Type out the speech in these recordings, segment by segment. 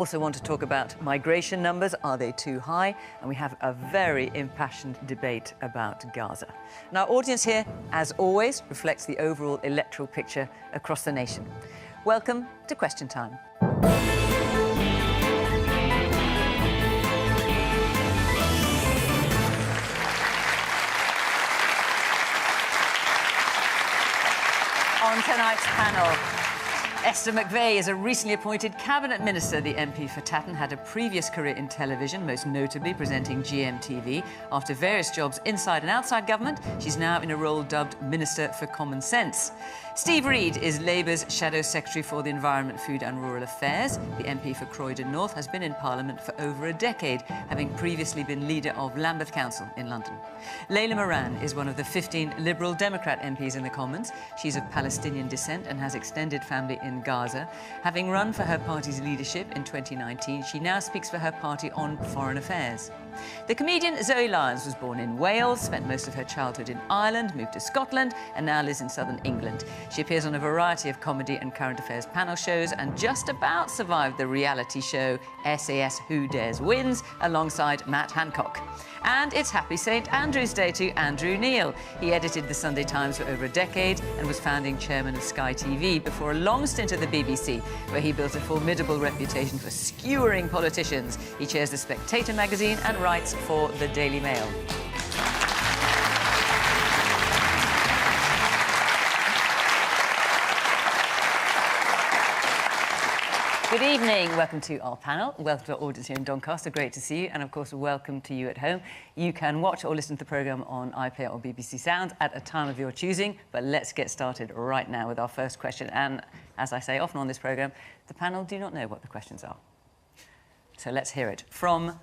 Also want to talk about migration numbers. Are they too high? And we have a very impassioned debate about Gaza. And our audience here, as always, reflects the overall electoral picture across the nation. Welcome to Question Time. On tonight's panel, Esther McVey is a recently appointed cabinet minister. The MP for Tatton had a previous career in television, most notably presenting GMTV. After various jobs inside and outside government, she's now in a role dubbed Minister for Common Sense. Steve Reid is Labour's Shadow Secretary for the Environment, Food and Rural Affairs. The MP for Croydon North has been in Parliament for over a decade, having previously been leader of Lambeth Council in London. Layla Moran is one of the 15 Liberal Democrat MPs in the Commons. She's of Palestinian descent and has extended family in Gaza. Having run for her party's leadership in 2019, she now speaks for her party on foreign affairs. The comedian Zoe Lyons was born in Wales, spent most of her childhood in Ireland, moved to Scotland and now lives in southern England. She appears on a variety of comedy and current affairs panel shows and just about survived the reality show SAS Who Dares Wins alongside Matt Hancock. And it's Happy St Andrew's Day to Andrew Neil. He edited the Sunday Times for over a decade and was founding chairman of Sky TV before a long stint at the BBC, where he built a formidable reputation for skewering politicians. He chairs The Spectator magazine and writes for the Daily Mail. Good evening. Welcome to our panel. Welcome to our audience here in Doncaster. Great to see you. And, of course, welcome to you at home. You can watch or listen to the programme on iPlayer or BBC Sound at a time of your choosing. But let's get started right now with our first question. And, as I say often on this programme, the panel do not know what the questions are. So let's hear it from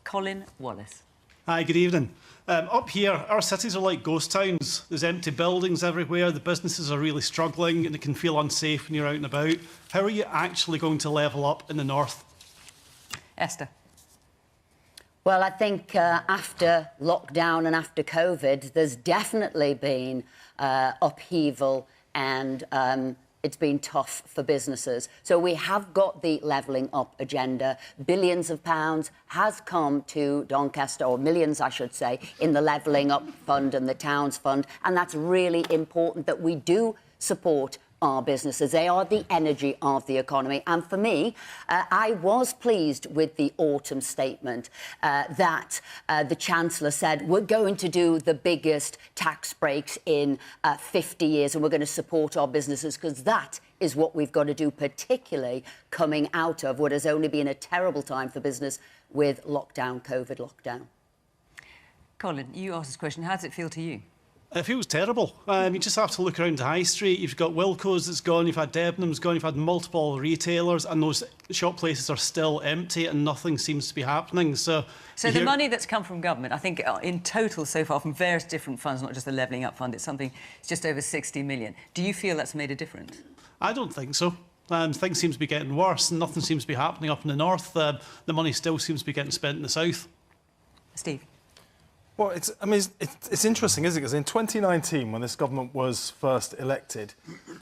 Colin Wallace. Hi, good evening. Up here, our cities are like ghost towns. There's empty buildings everywhere, the businesses are really struggling and it can feel unsafe when you're out and about. How are you actually going to level up in the north? Esther. Well, I think after lockdown and after COVID, there's definitely been upheaval and it's been tough for businesses. So we have got the levelling up agenda. Billions of pounds has come to Doncaster, or millions, I should say, in the levelling up fund and the towns fund. And that's really important that we do support our businesses. They are the energy of the economy. And for me, I was pleased with the autumn statement that the Chancellor said, we're going to do the biggest tax breaks in 50 years and we're going to support our businesses, because that is what we've got to do, particularly coming out of what has only been a terrible time for business with lockdown, COVID lockdown. Colin, you asked this question. How does it feel to you? It feels terrible. You just have to look around the high street. You've got Wilco's that's gone, you've had Debenhams gone, you've had multiple retailers, and those shop places are still empty and nothing seems to be happening. So the money that's come from government, I think in total so far from various different funds, not just the Levelling Up Fund, it's just over 60 million. Do you feel that's made a difference? I don't think so. Things seem to be getting worse and nothing seems to be happening up in the north. The money still seems to be getting spent in the south. Steve? Well, it's interesting, isn't it? Because in 2019, when this government was first elected,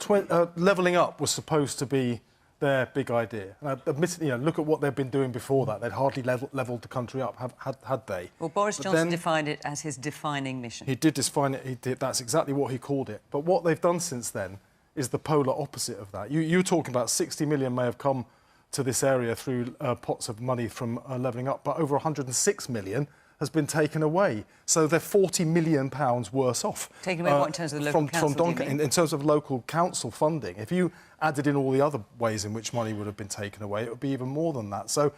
levelling up was supposed to be their big idea. And admittedly, look at what they've been doing before that. They'd hardly levelled the country up, had they? Well, Boris Johnson defined it as his defining mission. He did define it. That's exactly what he called it. But what they've done since then is the polar opposite of that. You were talking about 60 million may have come to this area through pots of money from levelling up, but over 106 million has been taken away. So they're £40 million worse off. Taken away what in terms of the local council, in terms of local council funding. If you added in all the other ways in which money would have been taken away, it would be even more than that. So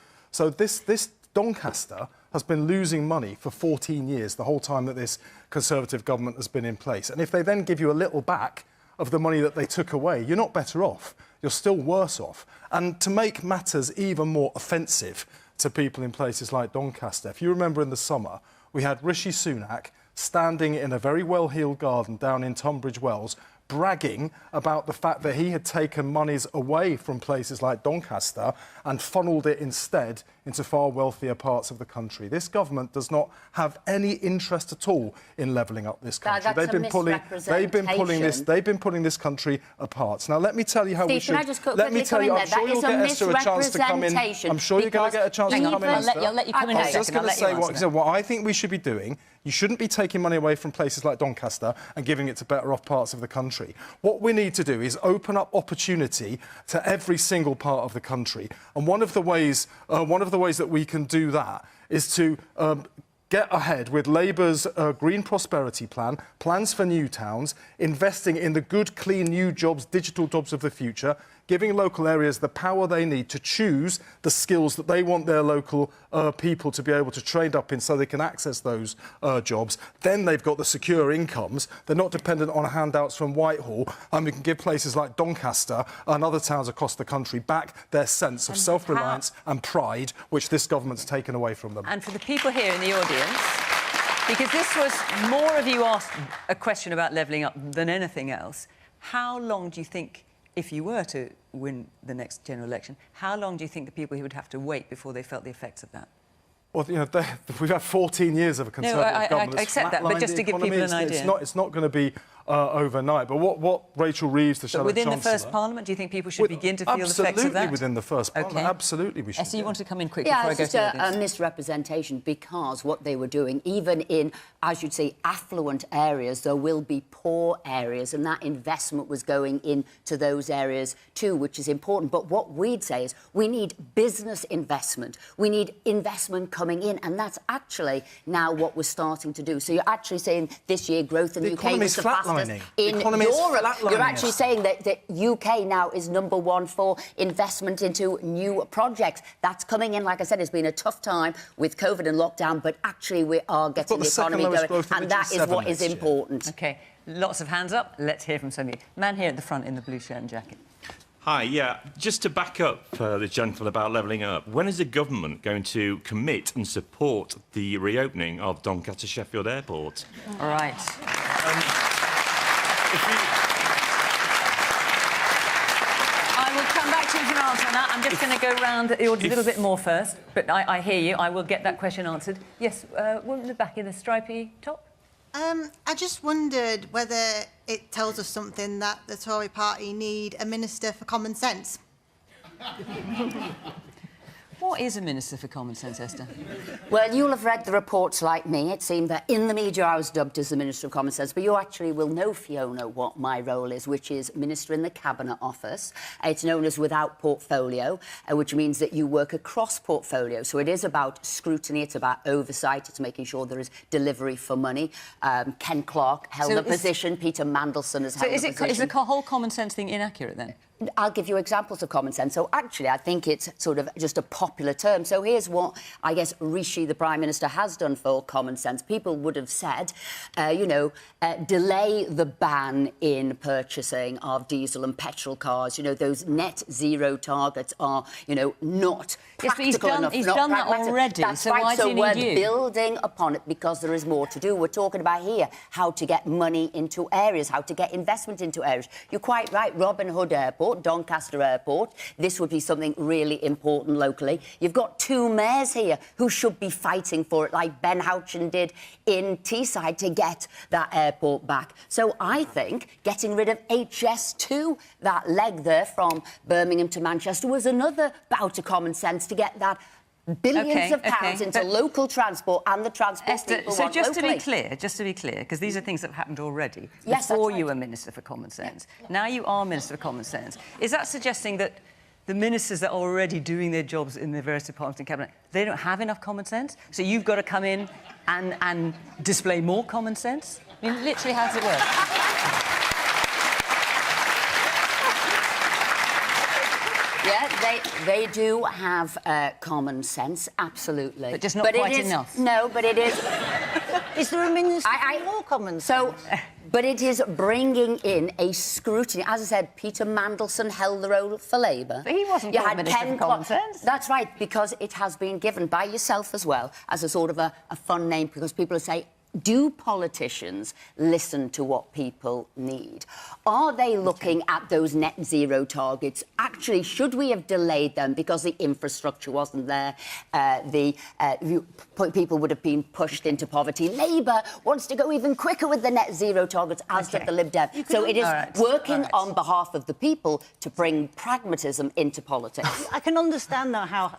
this Doncaster has been losing money for 14 years, the whole time that this Conservative government has been in place. And if they then give you a little back of the money that they took away, you're not better off. You're still worse off. And to make matters even more offensive to people in places like Doncaster, if you remember in the summer, we had Rishi Sunak standing in a very well-heeled garden down in Tunbridge Wells, bragging about the fact that he had taken monies away from places like Doncaster and funneled it instead into far wealthier parts of the country. This government does not have any interest at all in levelling up this country. They've been pulling this country apart. Now, let me tell you how we should... Can I just quickly come in there? I'm sure you'll get Esther a chance to come in. I'm sure you're going to get a chance to come in, Esther. I'll let you come in. I was just going to say what I think we should be doing. You shouldn't be taking money away from places like Doncaster and giving it to better off parts of the country. What we need to do is open up opportunity to every single part of the country. And one of the ways that we can do that is to get ahead with Labour's Green Prosperity Plan, plans for new towns, investing in the good, clean, new jobs, digital jobs of the future, giving local areas the power they need to choose the skills that they want their local people to be able to trade up in so they can access those jobs. Then they've got the secure incomes. They're not dependent on handouts from Whitehall. And we can give places like Doncaster and other towns across the country back their sense of self-reliance and pride, which this government's taken away from them. And for the people here in the audience, because this was more of you asked a question about levelling up than anything else, how long do you think, if you were to win the next general election, how long do you think the people here would have to wait before they felt the effects of that? Well, you know, we've had 14 years of a Conservative government. I accept that, but just to give people an idea. It's not going to be overnight. But what Rachel Reeves, the Shadow Chancellor... But within the Chancellor, first Parliament, do you think people should begin to feel the effects of that? Absolutely within the first Parliament. Okay. Absolutely we should. Esther, you want to come in quickly Yeah, before I go it's to just the audience? a misrepresentation, because what they were doing, even in, as you'd say, affluent areas, there will be poor areas, and that investment was going into those areas too, which is important. But what we'd say is we need business investment. We need investment coming in, and that's actually now what we're starting to do. So you're actually saying this year growth in the UK was the fastest in Europe. You're actually saying that the UK now is #1 for investment into new projects. That's coming in, like I said, it's been a tough time with COVID and lockdown, but actually we are getting the economy going, and that is what is important. OK, lots of hands up. Let's hear from somebody. Man here at the front in the blue shirt and jacket. Hi, yeah, just to back up the gentleman about levelling up, when is the government going to commit and support the reopening of Doncaster Sheffield Airport? All right. I will come back to you for an answer on that. I'm just going to go round the audience a little bit more first, but I hear you. I will get that question answered. Yes, woman in the back in the stripy top. I just wondered whether it tells us something that the Tory party need a minister for common sense. What is a Minister for Common Sense, Esther? Well, you'll have read the reports like me. It seemed that in the media I was dubbed as the Minister of Common Sense, but you actually will know, Fiona, what my role is, which is Minister in the Cabinet Office. It's known as without portfolio, which means that you work across portfolio. So it is about scrutiny, it's about oversight, it's making sure there is delivery for money. Ken Clarke held the position, Peter Mandelson has held the position. Is the whole common sense thing inaccurate, then? I'll give you examples of common sense. So actually, I think it's sort of just a popular term. So here's what I guess Rishi, the Prime Minister, has done for common sense. People would have said, delay the ban in purchasing of diesel and petrol cars. You know, those net zero targets are, not practical enough. He's done that already. That's so right. why do you we're need you? building upon it because there is more to do. We're talking about here how to get money into areas, how to get investment into areas. You're quite right. Robin Hood Airport, Doncaster Airport, this would be something really important locally. You've got two mayors here who should be fighting for it, like Ben Houchen did in Teesside, to get that airport back. So I think getting rid of HS2, that leg there from Birmingham to Manchester, was another bout of common sense to get that billions of pounds into local transport and the transport people want just locally. to be clear, because these are things that have happened already, yes, before right. you were Minister for Common Sense. Now you are Minister for Common Sense. Is that suggesting that the ministers that are already doing their jobs in the various departments in Cabinet, they don't have enough common sense? So you've got to come in and display more common sense? I mean, literally, how does it work? Yeah, they do have common sense, absolutely. But just not quite enough. No, but it is... Is there a minister for more common sense? But it is bringing in a scrutiny. As I said, Peter Mandelson held the role for Labour. But he wasn't called Minister for Common Sense. That's right, because it has been given by yourself as well as a sort of a fun name, because people say, do politicians listen to what people need? Are they looking at those net zero targets? Actually, should we have delayed them because the infrastructure wasn't there? People would have been pushed into poverty. Labour wants to go even quicker with the net zero targets, as did the Lib Dem. So it is working on behalf of the people to bring pragmatism into politics. I can understand now how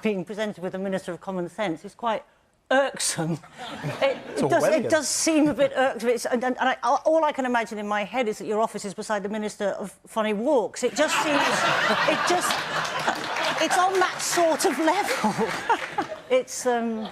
being presented with a Minister of Common Sense is quite irksome. It does seem a bit irksome. All I can imagine in my head is that your office is beside the Minister of Funny Walks. It just seems... it's on that sort of level. It's... No,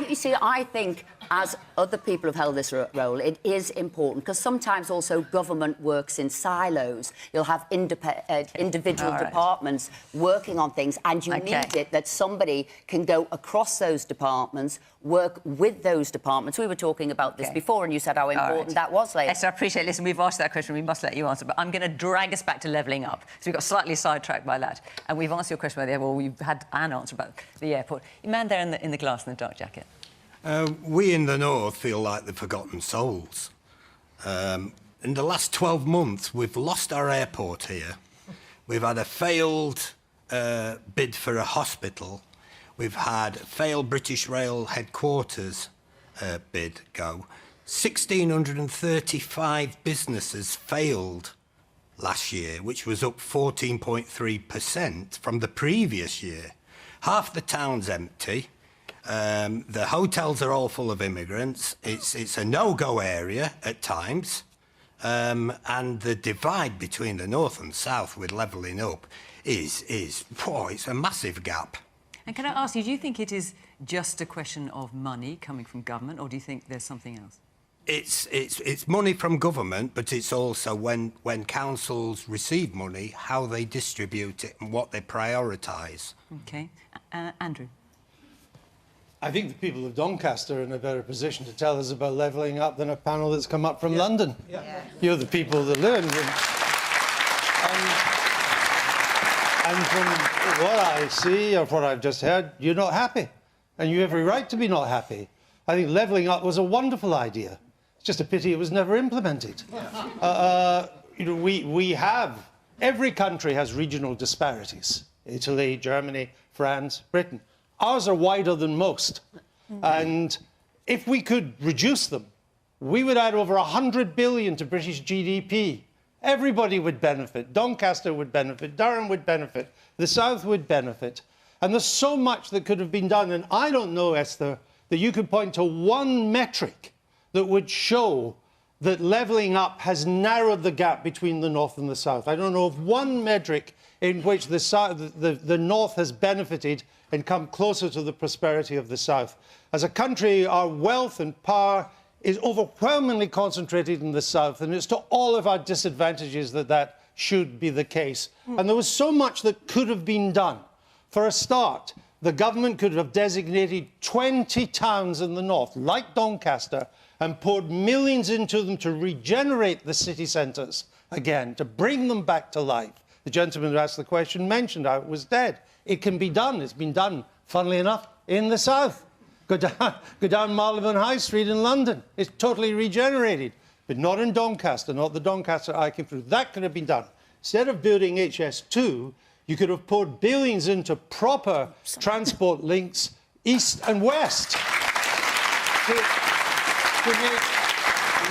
you see, I think, as other people have held this role, it is important, because sometimes also government works in silos. You'll have individual departments working on things, and you need it that somebody can go across those departments, work with those departments. We were talking about this before, and you said how important that was, Lady. Esther, I appreciate it. Listen, we've asked that question. We must let you answer, but I'm going to drag us back to levelling up. So we got slightly sidetracked by that. And we've answered your question about we've had an answer about the airport. You man there in the glass in the dark jacket. We in the north feel like the forgotten souls. In the last 12 months, we've lost our airport here. We've had a failed bid for a hospital. We've had failed British Rail headquarters bid go. 1,635 businesses failed last year, which was up 14.3% from the previous year. Half the town's empty. The hotels are all full of immigrants. It's a no-go area at times. And the divide between the north and south with levelling up it's a massive gap. And can I ask you, do you think it is just a question of money coming from government, or do you think there's something else? It's money from government, but it's also when councils receive money, how they distribute it and what they prioritise. OK. Andrew? I think the people of Doncaster are in a better position to tell us about levelling up than a panel that's come up from London. You're the people that learn. And from what I see, or what I've just heard, you're not happy. And you have every right to be not happy. I think levelling up was a wonderful idea. It's just a pity it was never implemented. Every country has regional disparities. Italy, Germany, France, Britain. Ours are wider than most. And if we could reduce them, we would add over 100 billion to British GDP. Everybody would benefit. Doncaster would benefit. Durham would benefit. The South would benefit. And there's so much that could have been done. And I don't know, Esther, that you could point to one metric that would show that levelling up has narrowed the gap between the North and the South. I don't know of one metric in which the North has benefited and come closer to the prosperity of the South. As a country, our wealth and power is overwhelmingly concentrated in the South, and it's to all of our disadvantages that should be the case. And there was so much that could have been done. For a start, the government could have designated 20 towns in the North, like Doncaster, and poured millions into them to regenerate the city centres again, to bring them back to life. The gentleman who asked the question mentioned how it was dead. It can be done. It's been done, funnily enough, in the South. Go down Marylebone High Street in London. It's totally regenerated. But not in Doncaster, not the Doncaster I came through. That could have been done. Instead of building HS2, you could have poured billions into proper transport links east and west to make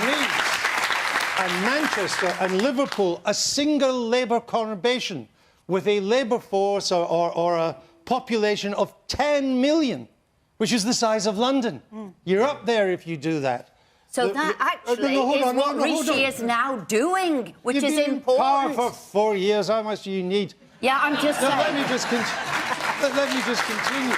Leeds and Manchester and Liverpool a single Labour conurbation with a labour force or a population of 10 million, which is the size of London. You're up there if you do that. So that actually is what Rishi is now doing, which is important. You've been in power for 4 years. How much do you need? Yeah, I'm just saying. Let me just continue.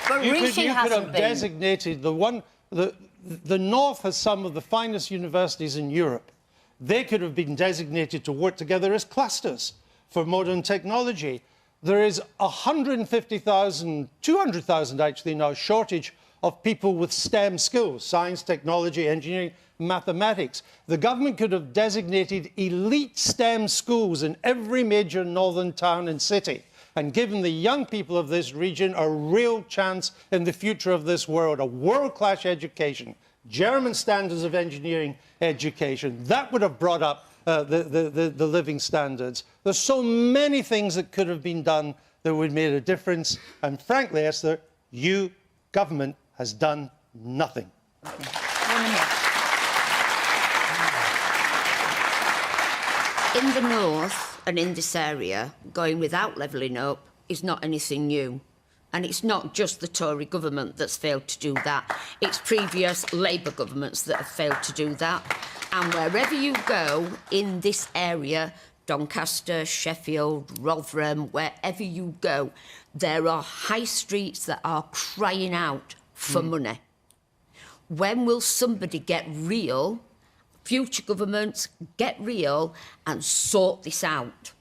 But Rishi hasn't been. Designated the North has some of the finest universities in Europe. They could have been designated to work together as clusters for modern technology. There is 150,000, 200,000 actually now, shortage of people with STEM skills, science, technology, engineering, mathematics. The government could have designated elite STEM schools in every major northern town and city and given the young people of this region a real chance in the future of this world, a world-class education, German standards of engineering education. That would have brought up the living standards. There's so many things that could have been done that would have made a difference. And frankly, Esther, you, government, has done nothing. In the north and in this area, going without levelling up is not anything new. And it's not just the Tory government that's failed to do that. It's previous Labour governments that have failed to do that. And wherever you go in this area, Doncaster, Sheffield, Rotherham, wherever you go, there are high streets that are crying out for money. When will somebody get real, future governments get real and sort this out?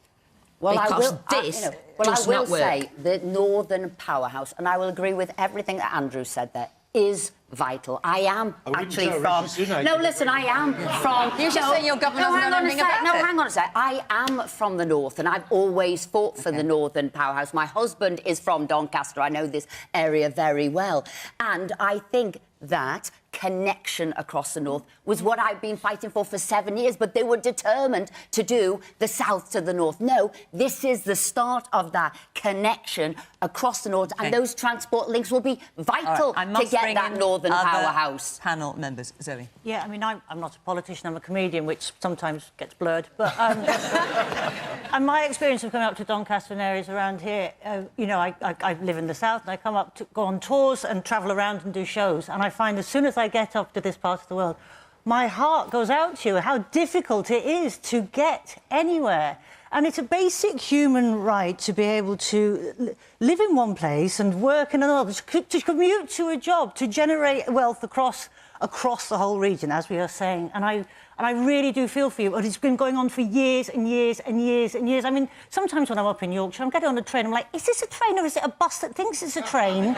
Well, because this does not work. Say the Northern Powerhouse, and I will agree with everything that Andrew said there, is vital. I am actually from... No, listen, I am from... You should say your government doesn't know anything about it. No, hang on a sec. I am from the north, and I've always fought for the Northern Powerhouse. My husband is from Doncaster. I know this area very well. And I think that connection across the north was what I've been fighting for 7 years, but they were determined to do the south to the north. No, this is the start of that connection across the north, and those transport links will be vital to get that Northern Powerhouse. Panel members. Zoe. Yeah, I mean, I'm not a politician, I'm a comedian, which sometimes gets blurred, but... and my experience of coming up to Doncaster and areas around here, you know, I live in the south, and I come up to go on tours and travel around and do shows, and I find as soon as I get up to this part of the world, my heart goes out to you, how difficult it is to get anywhere. And it's a basic human right to be able to live in one place and work in another, to commute to a job, to generate wealth across the whole region, as we are saying. And I really do feel for you, but it's been going on for years and years and years and years. I mean, sometimes when I'm up in Yorkshire, I'm getting on a train, I'm like, is this a train or is it a bus that thinks it's a train?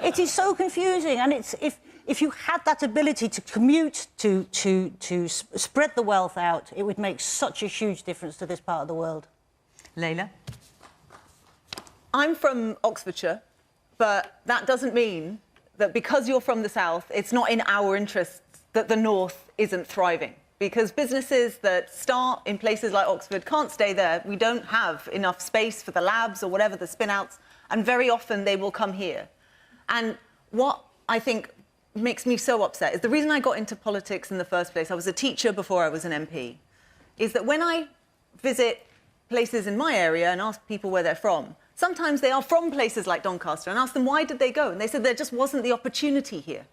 It is so confusing, and it's... If you had that ability to commute, to spread the wealth out, it would make such a huge difference to this part of the world. Layla? I'm from Oxfordshire, but that doesn't mean that because you're from the south, it's not in our interests that the north isn't thriving. Because businesses that start in places like Oxford can't stay there. We don't have enough space for the labs or whatever, the spin-outs, and very often they will come here. And what I think makes me so upset is the reason I got into politics in the first place, I was a teacher before I was an MP, is that when I visit places in my area and ask people where they're from, sometimes they are from places like Doncaster, and ask them why did they go, and they said there just wasn't the opportunity here.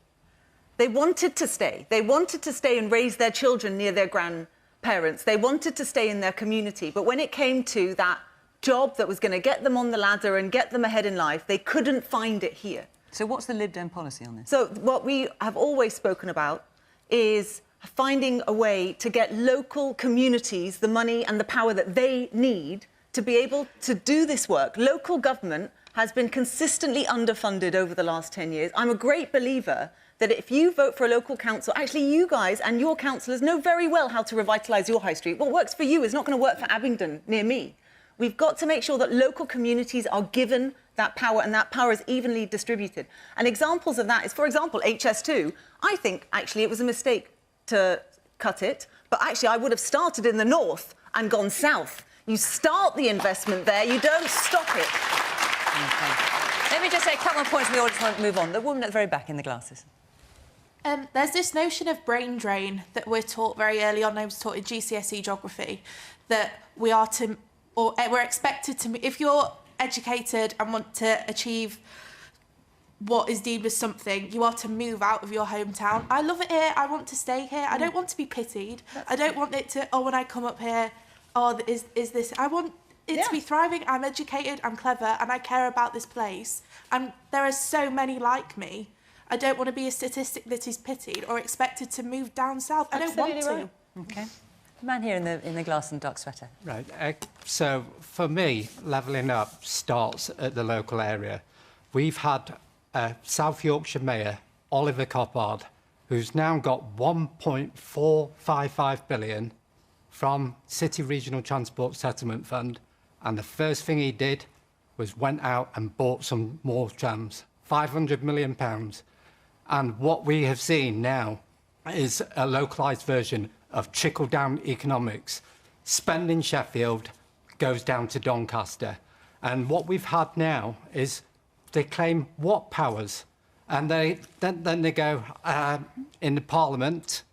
They wanted to stay. They wanted to stay and raise their children near their grandparents. They wanted to stay in their community, but when it came to that job that was going to get them on the ladder and get them ahead in life, they couldn't find it here. So what's the Lib Dem policy on this? So what we have always spoken about is finding a way to get local communities the money and the power that they need to be able to do this work. Local government has been consistently underfunded over the last 10 years. I'm a great believer that if you vote for a local council, actually you guys and your councillors know very well how to revitalise your high street. What works for you is not going to work for Abingdon, near me. We've got to make sure that local communities are given that power, and that power is evenly distributed. And examples of that is, for example, HS2. I think, actually, it was a mistake to cut it, but actually I would have started in the north and gone south. You start the investment there, you don't stop it. Okay. Let me just say a couple of points we all just want to move on. The woman at the very back in the glasses. There's this notion of brain drain that we're taught very early on. I was taught in GCSE geography that we are to, or we're expected to, if you're educated and want to achieve what is deemed as something, you are to move out of your hometown. I love it here, I want to stay here, I don't want to be pitied. I don't want it to, oh, when I come up here, oh, is this, I want it to be thriving. I'm educated, I'm clever, and I care about this place. And there are so many like me. I don't want to be a statistic that is pitied or expected to move down south. I don't want to. Right. Okay. The man here in the glass and dark sweater. Right. So for me, levelling up starts at the local area. We've had South Yorkshire Mayor Oliver Coppard, who's now got 1.455 billion from City Regional Transport Settlement Fund, and the first thing he did was went out and bought some more trams, £500 million. And what we have seen now is a localised version of trickle-down economics. Spend in Sheffield goes down to Doncaster. And what we've had now is they claim what powers? And then they go in the Parliament,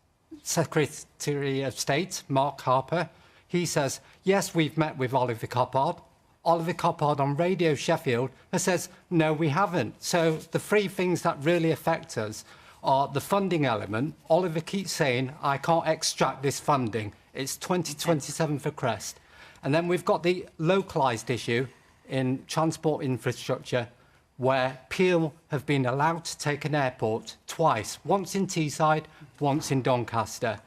Secretary of State, Mark Harper, he says, yes, we've met with Oliver Coppard. Oliver Coppard on Radio Sheffield says, no, we haven't. So the three things that really affect us are the funding element. Oliver keeps saying, I can't extract this funding. It's 2027 for Crest. And then we've got the localised issue in transport infrastructure, where Peel have been allowed to take an airport twice, once in Teesside, once in Doncaster.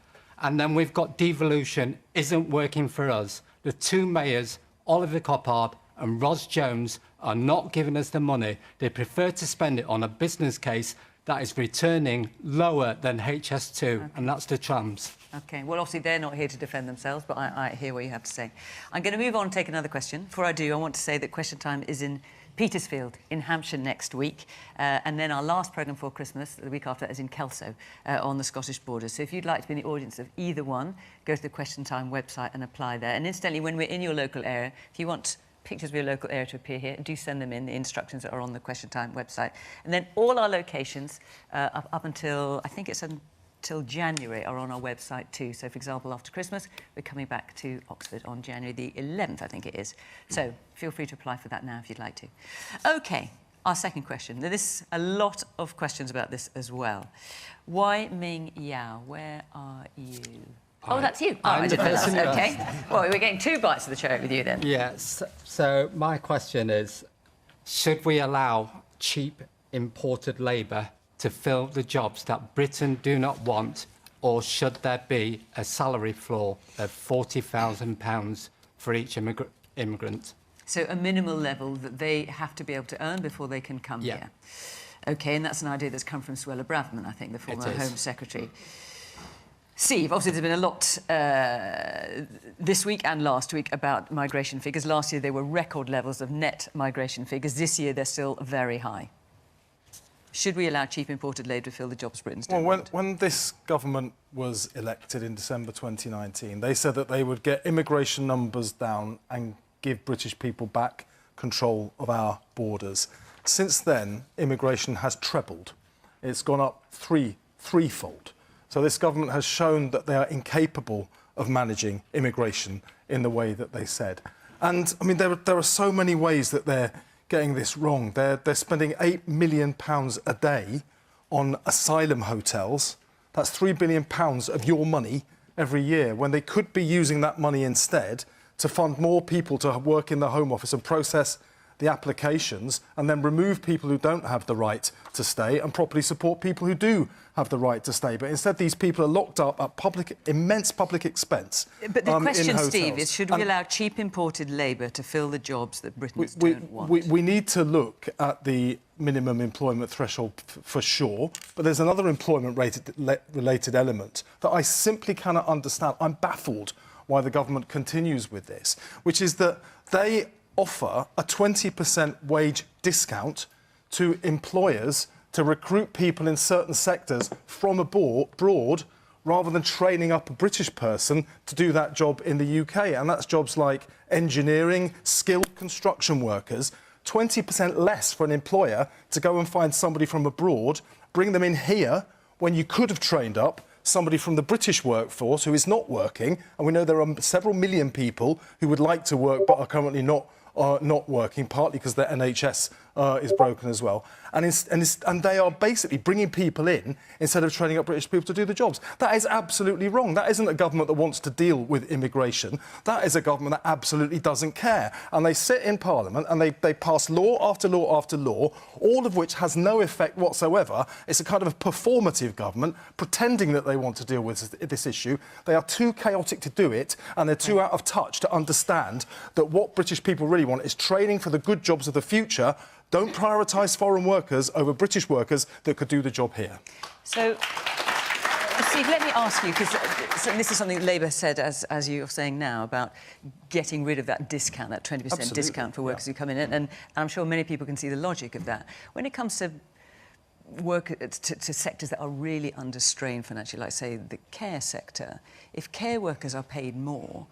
And then we've got devolution isn't working for us. The two mayors, Oliver Coppard and Ros Jones, are not giving us the money. They prefer to spend it on a business case that is returning lower than HS2, and that's the trams. OK, well, obviously, they're not here to defend themselves, but I hear what you have to say. I'm going to move on and take another question. Before I do, I want to say that Question Time is in Petersfield in Hampshire next week, and then our last programme for Christmas, the week after, is in Kelso on the Scottish border. So if you'd like to be in the audience of either one, go to the Question Time website and apply there. And incidentally, when we're in your local area, if you want pictures of your local area to appear here, do send them in. The instructions are on the Question Time website. And then all our locations up until, I think it's until January, are on our website too. So, for example, after Christmas, we're coming back to Oxford on January the 11th, I think it is. So feel free to apply for that now if you'd like to. OK, our second question. Now, there's a lot of questions about this as well. Wai Ming Yao, where are you? Oh, that's you. Oh, I didn't know that. OK. Well, we're getting two bites of the cherry with you then. Yes. So my question is, should we allow cheap imported labour to fill the jobs that Britain do not want, or should there be a salary floor of £40,000 for each immigrant? So a minimal level that they have to be able to earn before they can come here. OK, and that's an idea that's come from Suella Braverman, I think, the former Home Secretary. Steve, obviously there's been a lot this week and last week about migration figures. Last year there were record levels of net migration figures. This year they're still very high. Should we allow cheap imported labour to fill the jobs Britain's doing? Well, when this government was elected in December 2019, they said that they would get immigration numbers down and give British people back control of our borders. Since then, immigration has trebled. It's gone up threefold. So this government has shown that they are incapable of managing immigration in the way that they said. And, I mean, there are so many ways that they're getting this wrong. They're spending £8 million a day on asylum hotels. That's £3 billion of your money every year, when they could be using that money instead to fund more people to work in the Home Office and process the applications, and then remove people who don't have the right to stay and properly support people who do have the right to stay. But instead, these people are locked up at immense public expense. But the question, Steve, is should we allow cheap imported labour to fill the jobs that Britons don't want? We need to look at the minimum employment threshold for sure, but there's another employment-related element that I simply cannot understand. I'm baffled why the government continues with this, which is that they offer a 20% wage discount to employers to recruit people in certain sectors from abroad, rather than training up a British person to do that job in the UK. And that's jobs like engineering, skilled construction workers. 20% less for an employer to go and find somebody from abroad, bring them in here when you could have trained up somebody from the British workforce who is not working. And we know there are several million people who would like to work but are currently not working, partly because their NHS is broken as well. And they are basically bringing people in instead of training up British people to do the jobs. That is absolutely wrong. That isn't a government that wants to deal with immigration. That is a government that absolutely doesn't care. And they sit in Parliament and they pass law after law after law, all of which has no effect whatsoever. It's a kind of a performative government pretending that they want to deal with this issue. They are too chaotic to do it, and they're too out of touch to understand that what British people really want is training for the good jobs of the future. Don't prioritise foreign workers over British workers that could do the job here. So, Steve, let me ask you, because this is something Labour said, as you're saying now, about getting rid of that discount, that 20% discount for workers who come in, and I'm sure many people can see the logic of that. When it comes to to sectors that are really under strain financially, like, say, the care sector, if care workers are paid more,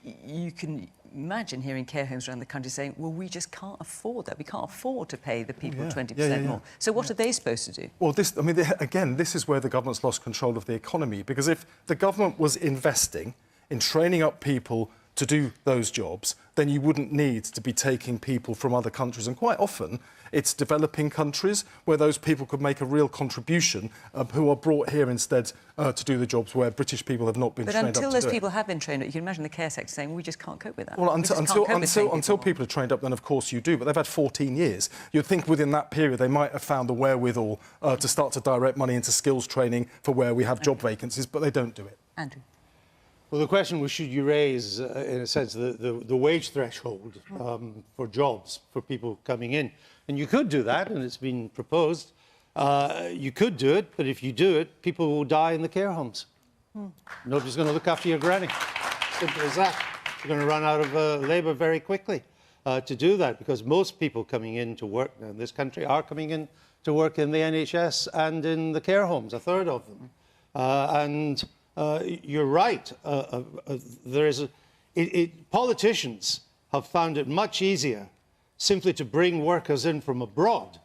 you can imagine hearing care homes around the country saying, well, we just can't afford that. We can't afford to pay the people 20% more. So what are they supposed to do? Well, again, this is where the government's lost control of the economy, because if the government was investing in training up people to do those jobs, then you wouldn't need to be taking people from other countries. And quite often, it's developing countries where those people could make a real contribution, who are brought here instead to do the jobs where British people have not been trained up to do it. But until those people have been trained up, you can imagine the care sector saying, we just can't cope with that. Well, until people are trained up, then of course you do. But they've had 14 years. You'd think within that period they might have found the wherewithal to start to direct money into skills training for where we have job vacancies, but they don't do it. Andrew. Well, the question was, should you raise, in a sense, the wage threshold for jobs for people coming in? And you could do that, and it's been proposed. You could do it, but if you do it, people will die in the care homes. Nobody's going to look after your granny. Simple as that. You're going to run out of labour very quickly to do that, because most people coming in to work now in this country are coming in to work in the NHS and in the care homes, a third of them. You're right. Politicians have found it much easier simply to bring workers in from abroad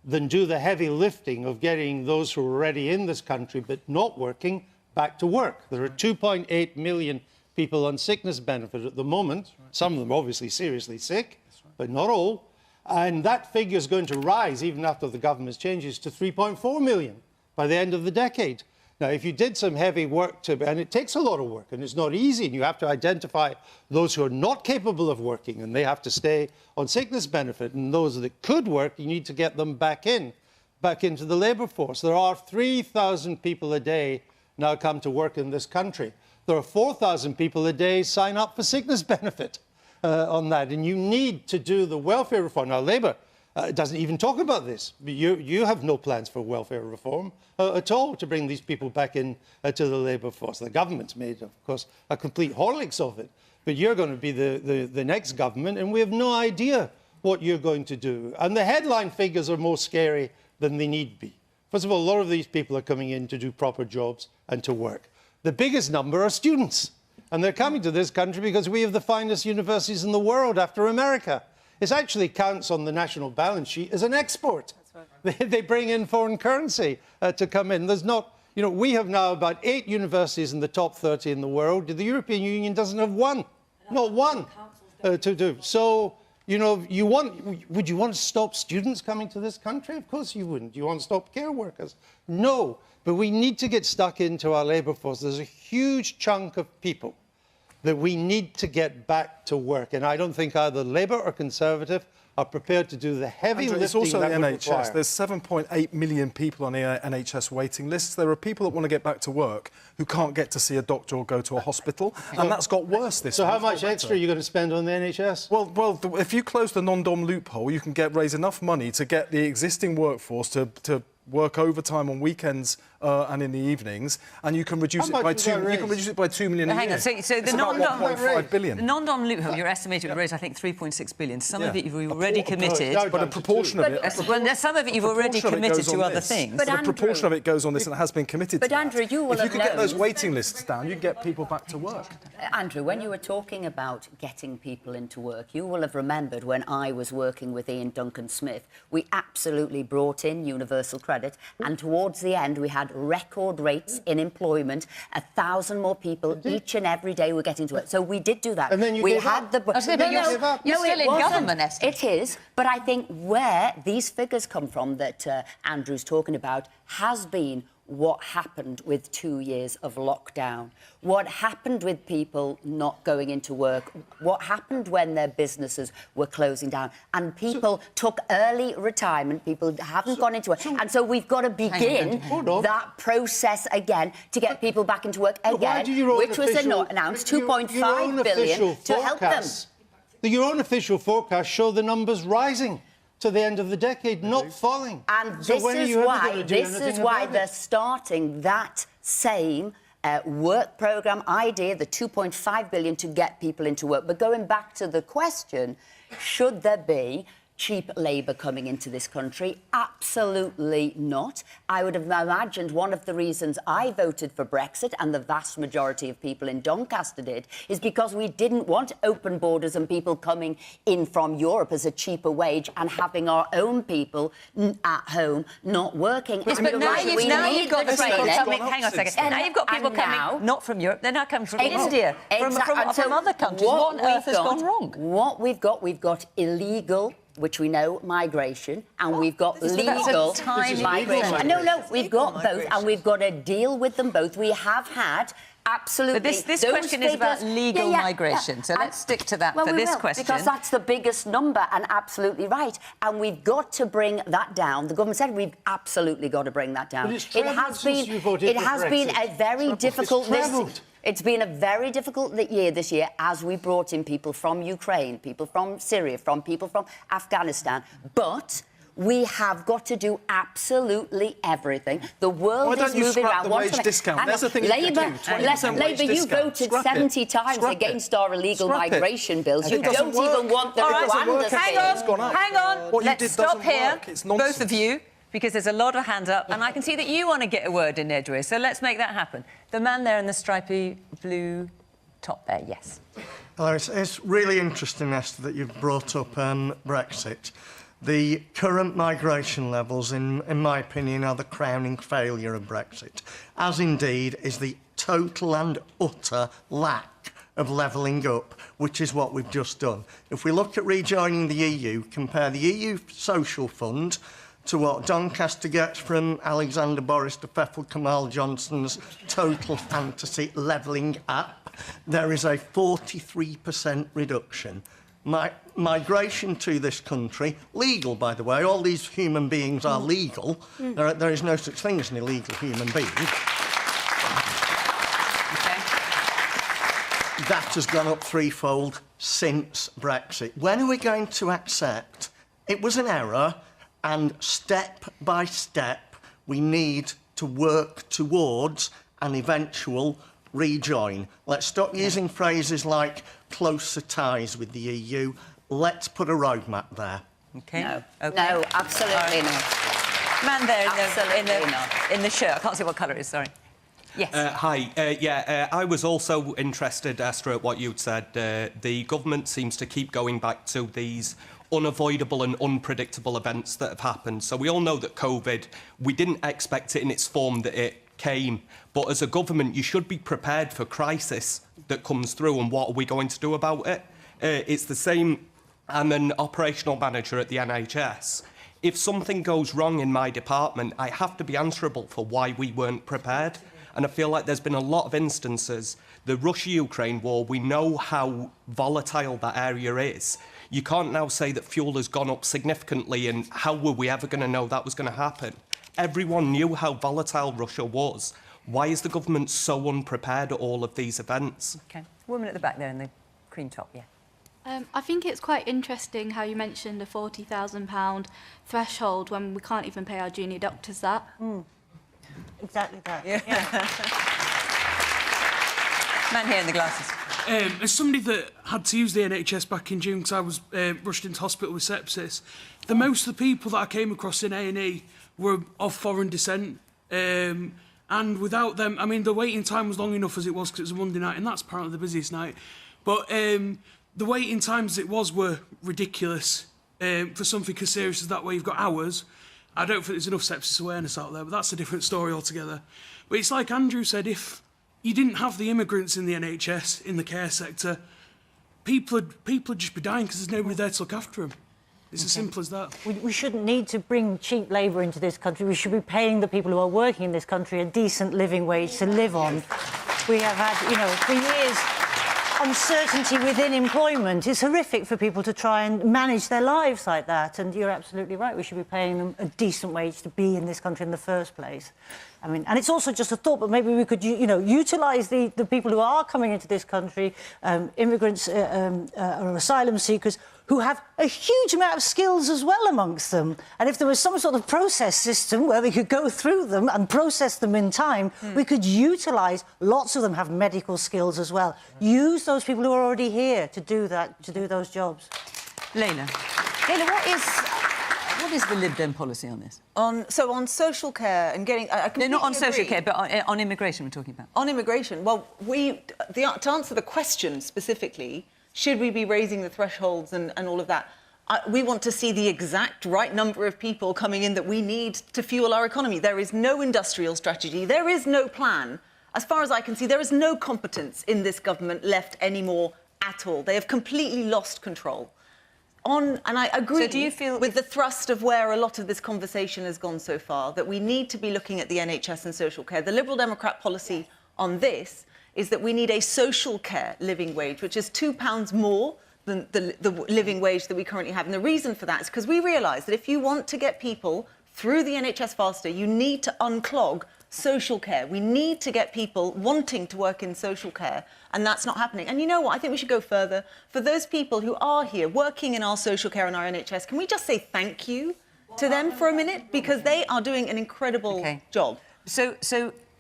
than do the heavy lifting of getting those who are already in this country but not working back to work. There are 2.8 million people on sickness benefit at the moment. Some of them obviously seriously sick, but not all. And that figure is going to rise, even after the government's changes, to 3.4 million by the end of the decade. Now, if you did some heavy work and it takes a lot of work, and it's not easy, and you have to identify those who are not capable of working, and they have to stay on sickness benefit, and those that could work, you need to get them back into the labour force. There are 3,000 people a day now come to work in this country. There are 4,000 people a day sign up for sickness benefit on that, and you need to do the welfare reform. Now, Labour doesn't even talk about this. You have no plans for welfare reform at all to bring these people back in to the labour force. The government's made, of course, a complete horlicks of it. But you're going to be the next government, and we have no idea what you're going to do. And the headline figures are more scary than they need be. First of all, a lot of these people are coming in to do proper jobs and to work. The biggest number are students. And they're coming to this country because we have the finest universities in the world after America. It actually counts on the national balance sheet as an export. That's right. They bring in foreign currency to come in. There's not, we have now about 8 universities in the top 30 in the world. The European Union doesn't have one, not one to do. So, would you want to stop students coming to this country? Of course you wouldn't. Do you want to stop care workers? No, but we need to get stuck into our labour force. There's a huge chunk of people that we need to get back to work. And I don't think either Labour or Conservative are prepared to do the heavy lifting. It's also that the would NHS. require. There's 7.8 million people on the NHS waiting lists. There are people that want to get back to work who can't get to see a doctor or go to a hospital, and that's got worse this So year. how much extra are you going to spend on the NHS? Well, if you close the non-dom loophole, you can raise enough money to get the existing workforce to work overtime on weekends and in the evenings, and you can reduce it by 2. You can reduce it by 2 million a year. Hang on. So the non-dom 1.5 billion. The non-dom loophole, you're estimated to raise, I think, 3.6 billion. Some of it you've already committed. But a proportion of it. Some of it you've already committed to other things. But a proportion of it goes on this, and it has been committed. But to Andrew, you will if you have could get known. those waiting lists down, you get people back to work. Andrew, when you were talking about getting people into work, you will have remembered when I was working with Ian Duncan Smith, we absolutely brought in universal credit, and towards the end we had record rates in employment. 1,000 more people each and every day were getting to work. So we did do that. And then you gave up. You're still in government, Esther. It is, but I think where these figures come from that Andrew's talking about has been what happened with 2 years of lockdown, what happened with people not going into work, what happened when their businesses were closing down, and people took early retirement, people haven't gone into work, and so we've got to begin that process again to get people back into work again, which was announced 2.5 billion to help them. Your own official forecasts show the numbers rising to the end of the decade, not falling. And so this is why they're starting that same work programme idea, the 2.5 billion to get people into work. But going back to the question, should there be cheap labour coming into this country? Absolutely not. I would have imagined one of the reasons I voted for Brexit, and the vast majority of people in Doncaster did, is because we didn't want open borders and people coming in from Europe as a cheaper wage and having our own people at home not working. Yes, but now you've got the people coming. Hang on a second. Now you've got people coming not from Europe, they're now coming from India, from other countries. What on earth has gone wrong? What we've got illegal, which we know, migration, and we've got legal migration. No, we've got both, and we've got to deal with them both. We have had absolutely. But this question is about legal migration, so let's stick to that for this question. Because that's the biggest number, and absolutely right. And we've got to bring that down. The government said we've absolutely got to bring that down. It has been a very difficult. It's been a very difficult year this year as we brought in people from Ukraine, people from Syria, people from Afghanistan. But we have got to do absolutely everything. The world is moving around. Why don't you scrap the wage discount? There's a thing Labour, you voted 70 times against our illegal migration bills. You don't even want the Rwanda thing. Hang on. Let's stop here, both of you, because there's a lot of hands up, and I can see that you want to get a word in edgeways, so let's make that happen. The man there in the stripy blue top there, yes. Hello, it's really interesting, Esther, that you've brought up Brexit. The current migration levels, in my opinion, are the crowning failure of Brexit, as indeed is the total and utter lack of levelling up, which is what we've just done. If we look at rejoining the EU, compare the EU Social Fund to what Doncaster gets from Alexander Boris to Feffel Kamal Johnson's total fantasy levelling up, there is a 43% reduction. Migration to this country, legal, by the way, all these human beings are legal. There is no such thing as an illegal human being. That has gone up threefold since Brexit. When are we going to accept it was an error, and step by step we need to work towards an eventual rejoin? Let's stop using phrases like closer ties with the EU. Let's put a roadmap there. OK. No, absolutely not. Man there in the shirt. I can't see what colour it is, sorry. Yes. Hi. I was also interested, Esther, at what you'd said. The government seems to keep going back to these unavoidable and unpredictable events that have happened. So we all know that COVID, we didn't expect it in its form that it came. But as a government, you should be prepared for crisis that comes through, and what are we going to do about it? It's the same. I'm an operational manager at the NHS. If something goes wrong in my department, I have to be answerable for why we weren't prepared. And I feel like there's been a lot of instances. The Russia-Ukraine war, we know how volatile that area is. You can't now say that fuel has gone up significantly, and how were we ever going to know that was going to happen? Everyone knew how volatile Russia was. Why is the government so unprepared at all of these events? OK. Woman at the back there in the cream top, yeah. I think it's quite interesting how you mentioned a £40,000 threshold when we can't even pay our junior doctors that. Exactly that. Yeah. Man here in the glasses. As somebody that had to use the NHS back in June because I was rushed into hospital with sepsis, most of the people that I came across in A&E were of foreign descent. And without them, I mean, the waiting time was long enough as it was because it was a Monday night, and that's apparently the busiest night. But the waiting times it was were ridiculous for something as serious as that, where you've got hours. I don't think there's enough sepsis awareness out there, but that's a different story altogether. But it's like Andrew said, if you didn't have the immigrants in the NHS, in the care sector, people would just be dying because there's nobody there to look after them. It's as simple as that. We shouldn't need to bring cheap labour into this country. We should be paying the people who are working in this country a decent living wage to live on. We have had, for years, uncertainty within employment. It's horrific for people to try and manage their lives like that. And you're absolutely right. We should be paying them a decent wage to be in this country in the first place. I mean, and it's also just a thought, but maybe we could, utilise the people who are coming into this country, immigrants or asylum seekers, who have a huge amount of skills as well amongst them. And if there was some sort of process system where we could go through them and process them in time, we could utilise, lots of them have medical skills as well. Use those people who are already here to do that, to do those jobs. Layla, what is the Lib Dem policy on this? On social care and getting... No, not on social care, but on immigration we're talking about. On immigration, well, to answer the question specifically, should we be raising the thresholds and all of that? We want to see the exact right number of people coming in that we need to fuel our economy. There is no industrial strategy. There is no plan. As far as I can see, there is no competence in this government left anymore at all. They have completely lost control. And I agree with the thrust of where a lot of this conversation has gone so far, that we need to be looking at the NHS and social care. The Liberal Democrat policy on this is that we need a social care living wage, which is £2 more than the living wage that we currently have. And the reason for that is because we realise that if you want to get people through the NHS faster, you need to unclog social care. We need to get people wanting to work in social care, and that's not happening. And you know what? I think we should go further. For those people who are here working in our social care and our NHS, can we just say thank you to them for a minute? Because they are doing an incredible job. So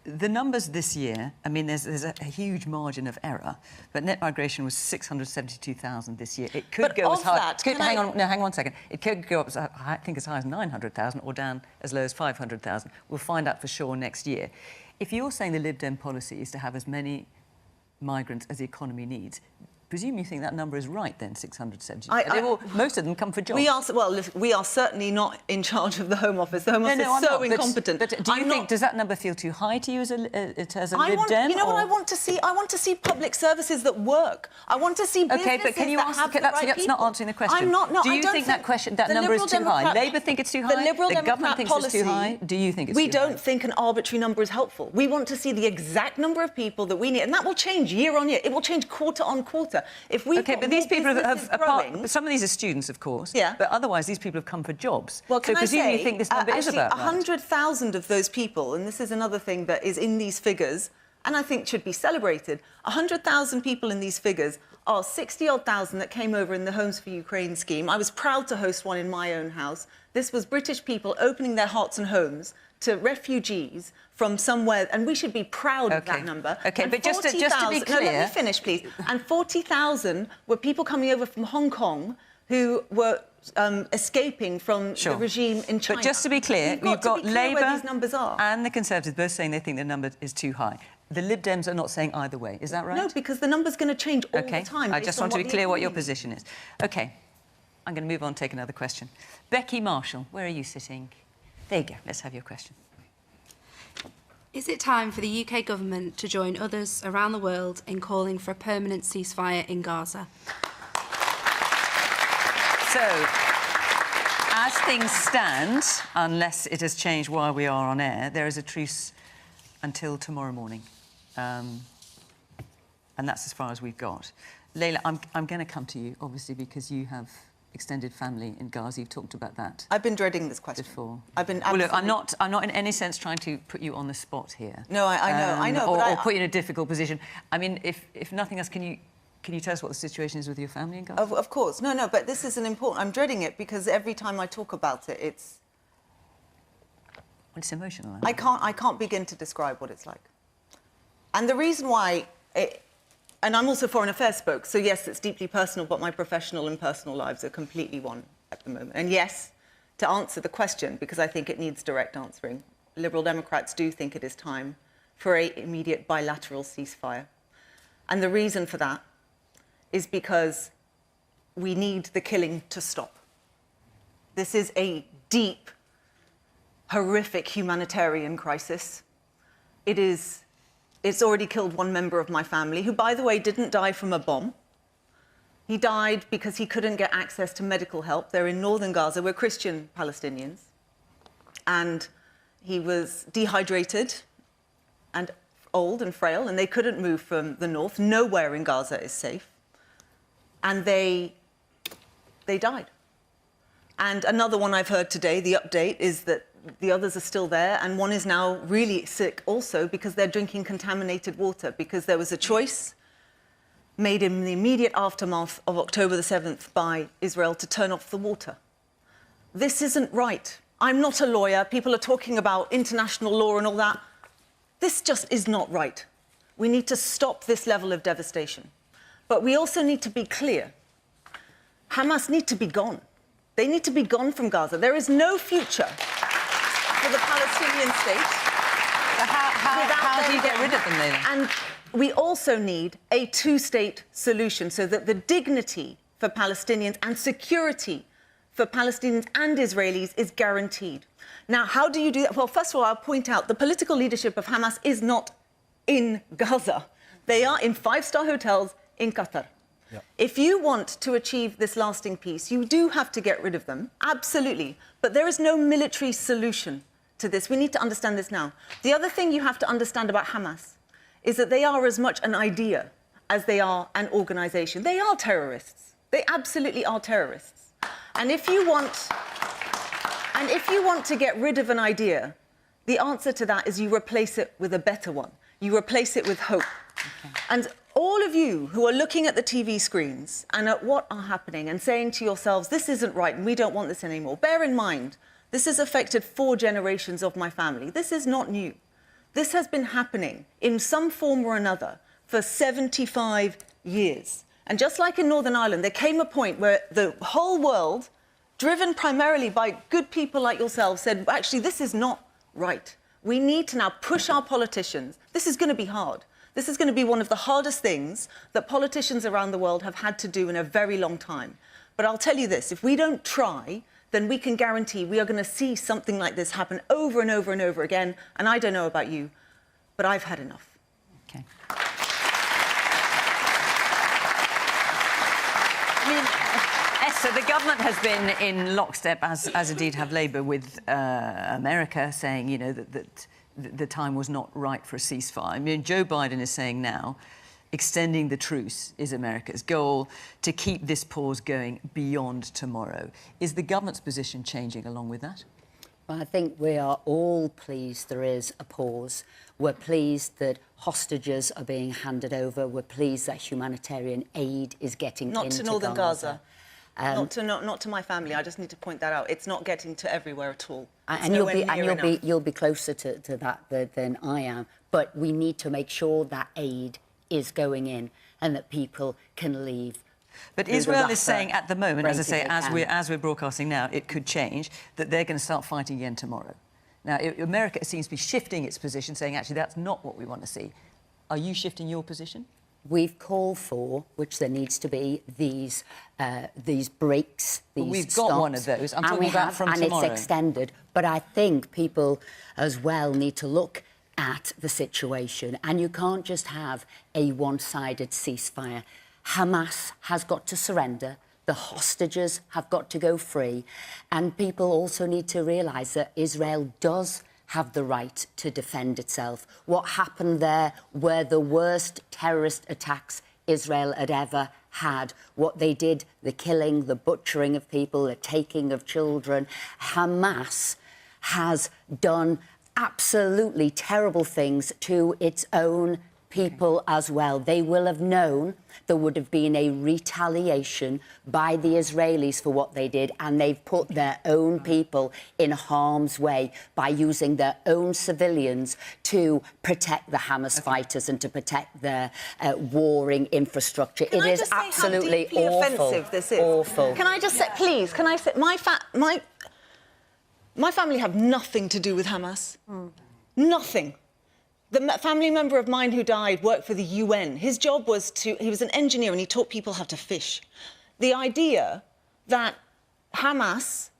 the numbers this year, I mean, there's a huge margin of error, but net migration was 672,000 this year. It could go as high... hang on one second. It could go up, I think, as high as 900,000 or down as low as 500,000. We'll find out for sure next year. If you're saying the Lib Dem policy is to have as many migrants as the economy needs, presume you think that number is right, then, 670. Most of them come for jobs. We are certainly not in charge of the Home Office. The Home Office is so incompetent. But do you think, does that number feel too high to you as a Lib Dem? You know what I want to see? I want to see public services that work. I want to see businesses but can you that ask, have the right that's people. not answering the question. I'm not, no, do you think that number is too high? Labour think it's too high? The Liberal government Democrat thinks policy, it's too high? Do you think it's too high? We don't think an arbitrary number is helpful. We want to see the exact number of people that we need, and that will change year on year. It will change quarter on quarter. If we but these people some of these are students, of course. Yeah. But otherwise, these people have come for jobs. Well, so presumably you think this number is about right. 100,000 of those people, and this is another thing that is in these figures, and I think should be celebrated. 100,000 people in these figures are 60-odd thousand that came over in the Homes for Ukraine scheme. I was proud to host one in my own house. This was British people opening their hearts and homes to refugees from somewhere, and we should be proud of that number. OK, but just to be clear... No, let me finish, please. And 40,000 were people coming over from Hong Kong who were escaping from the regime in China. But just to be clear, you've got Labour numbers are. and the Conservatives both saying they think the number is too high. The Lib Dems are not saying either way. Is that right? No, because the number's going to change all the time. I just want to be clear what your position is. OK, I'm going to move on and take another question. Becky Marshall, where are you sitting? There you go. Let's have your question. Is it time for the UK government to join others around the world in calling for a permanent ceasefire in Gaza? So, as things stand, unless it has changed while we are on air, there is a truce until tomorrow morning. And that's as far as we've got. Layla, I'm going to come to you, obviously, because you have extended family in Gaza. You've talked about that. I've been dreading this question before. I've been. Well, look, I'm not in any sense trying to put you on the spot here. No, I know, or put you in a difficult position. I mean, if nothing else, can you tell us what the situation is with your family in Gaza? Of course, no, but this is an important. I'm dreading it because every time I talk about it, it's emotional. I can't begin to describe what it's like. And the reason why. And I'm also Foreign Affairs spoke, so yes, it's deeply personal, but my professional and personal lives are completely one at the moment. And yes, to answer the question, because I think it needs direct answering, Liberal Democrats do think it is time for an immediate bilateral ceasefire. And the reason for that is because we need the killing to stop. This is a deep, horrific humanitarian crisis. It's already killed one member of my family, who, by the way, didn't die from a bomb. He died because he couldn't get access to medical help. They're in northern Gaza. We're Christian Palestinians. And he was dehydrated and old and frail, and they couldn't move from the north. Nowhere in Gaza is safe. And they died. And another one I've heard today, the update, is that the others are still there, and one is now really sick also because they're drinking contaminated water, because there was a choice made in the immediate aftermath of October the 7th by Israel to turn off the water. This isn't right. I'm not a lawyer. People are talking about international law and all that. This just is not right. We need to stop this level of devastation. But we also need to be clear. Hamas need to be gone. They need to be gone from Gaza. There is no future for the Palestinian state. How do you get rid of them then? And we also need a two-state solution so that the dignity for Palestinians and security for Palestinians and Israelis is guaranteed. Now, how do you do that? Well, first of all, I'll point out the political leadership of Hamas is not in Gaza. They are in five-star hotels in Qatar. Yep. If you want to achieve this lasting peace, you do have to get rid of them, absolutely. But there is no military solution to this. We need to understand this now. The other thing you have to understand about Hamas is that they are as much an idea as they are an organisation. They are terrorists. They absolutely are terrorists. And if you want to get rid of an idea, the answer to that is you replace it with a better one. You replace it with hope. Okay. And all of you who are looking at the TV screens and at what are happening and saying to yourselves, this isn't right and we don't want this anymore, bear in mind, this has affected 4 generations of my family. This is not new. This has been happening in some form or another for 75 years. And just like in Northern Ireland, there came a point where the whole world, driven primarily by good people like yourselves, said, actually, this is not right. We need to now push our politicians. This is going to be hard. This is going to be one of the hardest things that politicians around the world have had to do in a very long time. But I'll tell you this, if we don't try, then we can guarantee we are going to see something like this happen over and over and over again. And I don't know about you, but I've had enough. Okay. So the government has been in lockstep, as indeed have Labour, with America, saying, you know, that the time was not right for a ceasefire. I mean, Joe Biden is saying now, extending the truce is America's goal, to keep this pause going beyond tomorrow. Is the government's position changing along with that? Well, I think we are all pleased there is a pause. We're pleased that hostages are being handed over. We're pleased that humanitarian aid is getting into Not to northern Gaza. Gaza. Not to my family. I just need to point that out. It's not getting to everywhere at all. And you'll be closer to that than I am. But we need to make sure that aid is going in and that people can leave. But Israel is saying at the moment, as I say, as we're broadcasting now, it could change, that they're going to start fighting again tomorrow. Now, America seems to be shifting its position, saying, actually, that's not what we want to see. Are you shifting your position? We've called for, which there needs to be, these breaks, these we've stops. got one of those. I'm talking about from tomorrow. And it's extended. But I think people as well need to look at the situation. And you can't just have a one-sided ceasefire. Hamas has got to surrender. The hostages have got to go free. And people also need to realise that Israel does have the right to defend itself. What happened there were the worst terrorist attacks Israel had ever had. What they did, the killing, the butchering of people, the taking of children. Hamas has done absolutely terrible things to its own people as well. They will have known there would have been a retaliation by the Israelis for what they did, and they've put their own people in harm's way by using their own civilians to protect the Hamas fighters and to protect their warring infrastructure. It is absolutely awful. Offensive this is. Awful. Can I just say, please, can I say, my family have nothing to do with Hamas. Nothing. The family member of mine who died worked for the UN. His job was he was an engineer and he taught people how to fish. The idea that Hamas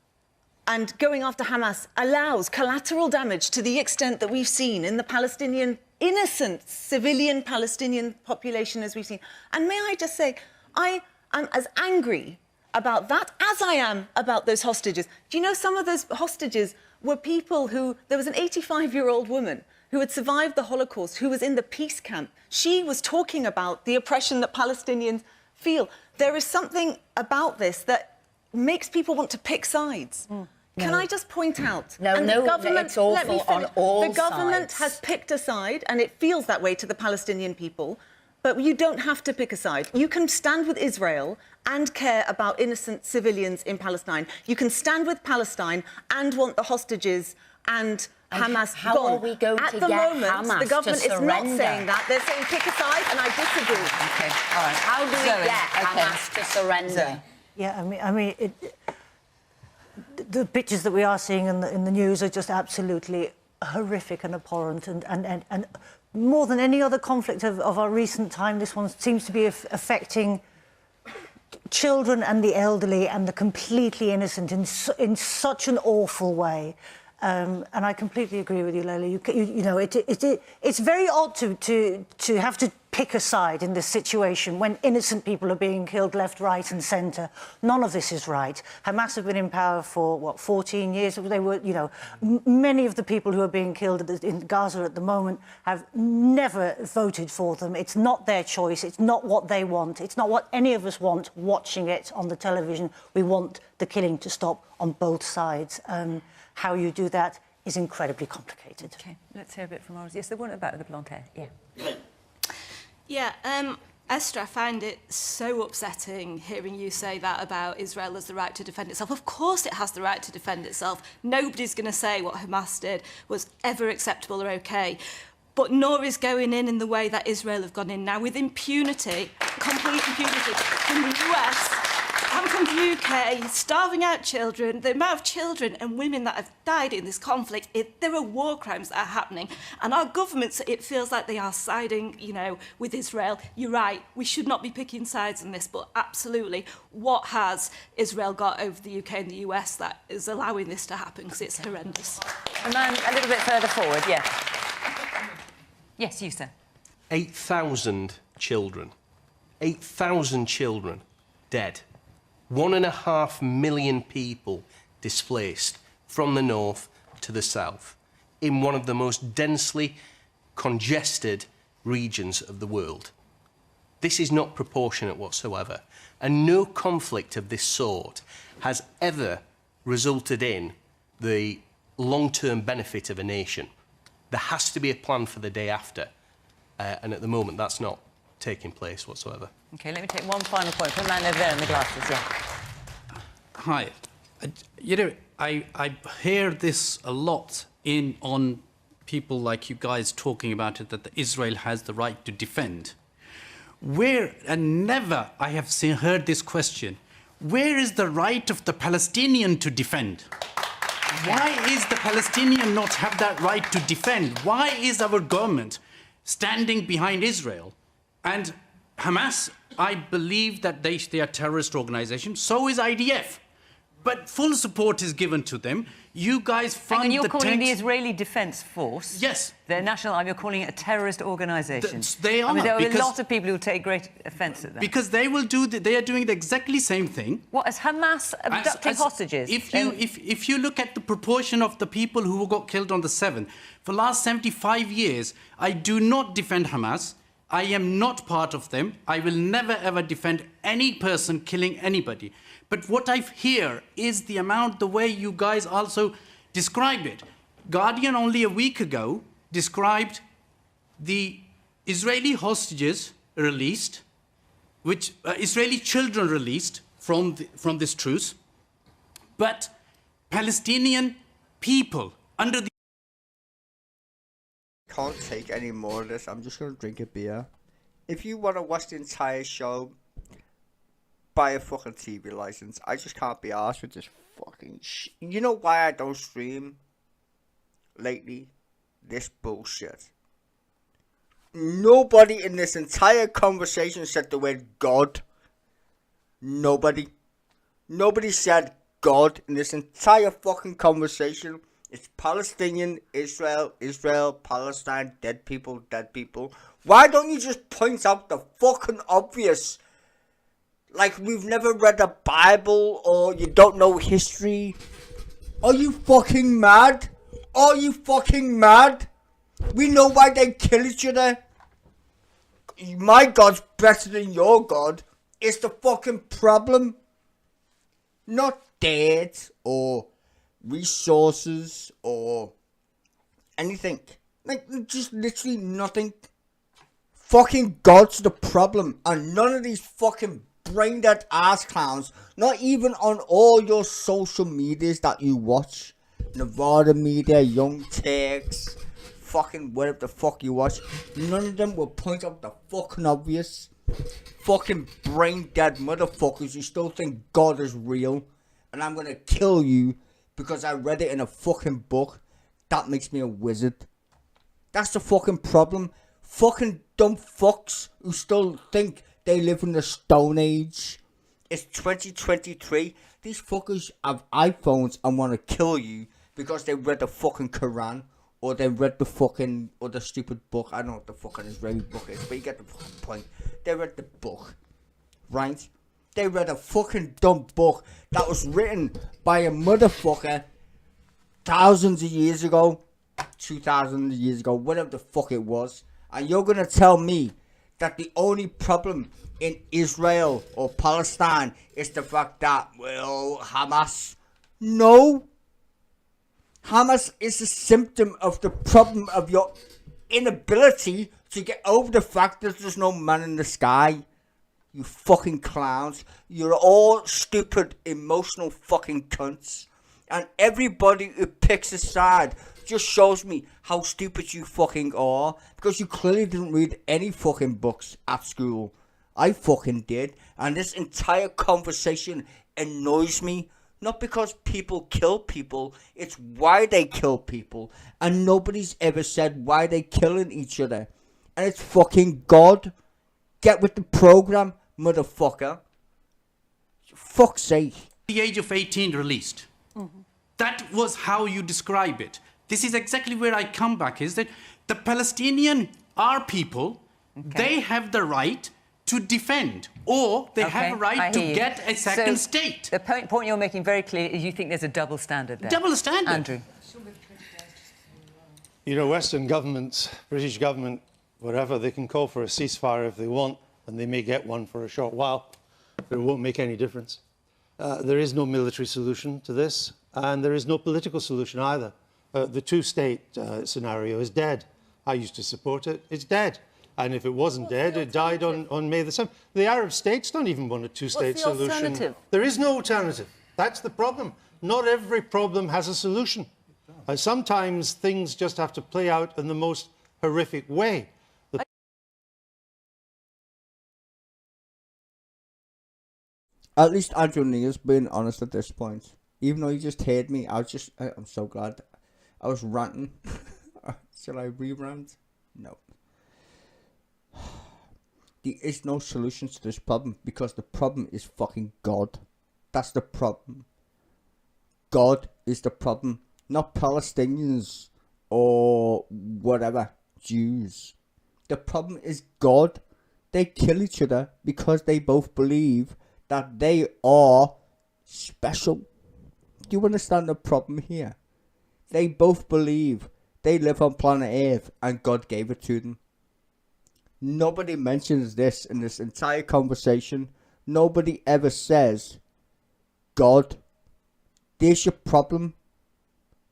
and going after Hamas allows collateral damage to the extent that we've seen in the Palestinian, innocent civilian Palestinian population as we've seen. And may I just say, I am as angry about that as I am about those hostages. Do you know some of those hostages were people who, there was an 85-year-old woman who had survived the Holocaust, who was in the peace camp. She was talking about the oppression that Palestinians feel. There is something about this that makes people want to pick sides. Can I just point out? The government, it's awful on all The government sides. has picked a side, and it feels that way to the Palestinian people. But you don't have to pick a side. You can stand with Israel and care about innocent civilians in Palestine. You can stand with Palestine and want the hostages and Hamas how gone. are we going At to the get moment, Hamas the government to is not surrender? saying that. They're saying pick a side, and I disagree. Okay, all right. How do we Zoe, get Hamas to surrender? Zoe. Yeah, I mean, the pictures that we are seeing in the news are just absolutely horrific and abhorrent, and more than any other conflict of our recent time, this one seems to be affecting children and the elderly and the completely innocent in such an awful way. And I completely agree with you, Lola. You know, it's very odd to have to pick a side in this situation when innocent people are being killed left, right and centre. None of this is right. Hamas have been in power for, what, 14 years? They were, you know, many of the people who are being killed in Gaza at the moment have never voted for them. It's not their choice. It's not what they want. It's not what any of us want watching it on the television. We want the killing to stop on both sides. How you do that is incredibly complicated. Okay, let's hear a bit from ours. Yes, the one about the blonde hair. Yeah. Yeah, Esther, I find it so upsetting hearing you say that about Israel has the right to defend itself. Of course it has the right to defend itself. Nobody's going to say what Hamas did was ever acceptable or okay. But nor is going in the way that Israel have gone in now, with impunity, complete impunity, from the US and from the UK, starving out children. The amount of children and women that have died in this conflict, there are war crimes that are happening. And our governments, it feels like they are siding, you know, with Israel. You're right, we should not be picking sides in this, but absolutely, what has Israel got over the UK and the US that is allowing this to happen? Because it's horrendous. A man a little bit further forward, yeah. Yes, you, sir. 8,000 children. 8,000 children dead. 1.5 million people displaced from the north to the south in one of the most densely congested regions of the world. This is not proportionate whatsoever, and no conflict of this sort has ever resulted in the long-term benefit of a nation. There has to be a plan for the day after, and at the moment that's not taking place whatsoever. OK, let me take one final point from the man over there in the glasses, yeah. Hi. You know, I hear this a lot on people like you guys talking about it, that Israel has the right to defend. And never I have heard this question, where is the right of the Palestinian to defend? Why is the Palestinian not have that right to defend? Why is our government standing behind Israel? And Hamas, I believe that they are a terrorist organization. So is IDF. But full support is given to them. You guys fund and you're the calling tanks. the Israeli Defense Force, yes, their national army, you're calling it a terrorist organisation. They are. I mean, there are a lot of people who take great offence at that. Because they will do. They are doing the exactly same thing. What, as Hamas abducting hostages? If you look at the proportion of the people who got killed on the 7th, for the last 75 years, I do not defend Hamas. I am not part of them. I will never ever defend any person killing anybody. But what I hear is the amount, the way you guys also describe it. Guardian only a week ago described the Israeli hostages released, which Israeli children released from this truce, but Palestinian people under the... Can't take any more of this. I'm just going to drink a beer. If you want to watch the entire show, buy a fucking TV license. I just can't be arsed with this fucking shit. You know why I don't stream lately? This bullshit. Nobody in this entire conversation said the word God. Nobody. Nobody said God in this entire fucking conversation. It's Palestinian, Israel, Israel, Palestine, dead people, dead people. Why don't you just point out the fucking obvious? Like we've never read a Bible or you don't know history. Are you fucking mad? Are you fucking mad? We know why they kill each other. My God's better than your God. It's the fucking problem. Not dates or resources or anything. Like just literally nothing. Fucking God's the problem, and none of these fucking brain-dead ass clowns, not even on all your social medias that you watch, Nevada Media, Young Turks, fucking whatever the fuck you watch, none of them will point out the fucking obvious. Fucking brain-dead motherfuckers who still think God is real, and I'm gonna kill you because I read it in a fucking book. That makes me a wizard. That's the fucking problem. Fucking dumb fucks who still think they live in the Stone Age. It's 2023. These fuckers have iPhones and want to kill you because they read the fucking Quran or they read the fucking other stupid book. I don't know what the fucking Israeli book is, but you get the fucking point. They read the book, right? They read a fucking dumb book that was written by a motherfucker thousands of years ago, 2,000 years ago, whatever the fuck it was. And you're going to tell me that the only problem in Israel or Palestine is the fact that, well, Hamas. No. Hamas is a symptom of the problem of your inability to get over the fact that there's no man in the sky. You fucking clowns. You're all stupid, emotional fucking cunts. And everybody who picks a side just shows me how stupid you fucking are, because you clearly didn't read any fucking books at school. I fucking did, and this entire conversation annoys me, not because people kill people, it's why they kill people, and nobody's ever said why they killing each other, and it's fucking God. Get with the program, motherfucker. Fuck's sake. The age of 18 released. That was how you describe it. This is exactly where I come back, is that the Palestinian are people, they have the right to defend, or they have a right to get a second state. The point you're making very clear is you think there's a double standard there. Double standard. Andrew. You know, Western governments, British government, whatever, they can call for a ceasefire if they want, and they may get one for a short while, but it won't make any difference. There is no military solution to this, and there is no political solution either. The two-state scenario is dead. I used to support it. It's dead. And if it wasn't dead, it died on May the 7th. The Arab states don't even want a two-state solution. What's the alternative? There is no alternative. That's the problem. Not every problem has a solution. Sometimes things just have to play out in the most horrific way. At least Andrew Neil's been honest at this point. Even though you just heard me, I'm so glad. I was ranting. Shall I re-rant? No. There is no solution to this problem because the problem is fucking God. That's the problem. God is the problem, not Palestinians or whatever, Jews. The problem is God. They kill each other because they both believe that they are special. Do you understand the problem here? They both believe they live on planet Earth and God gave it to them. Nobody mentions this in this entire conversation. Nobody ever says, God, there's your problem.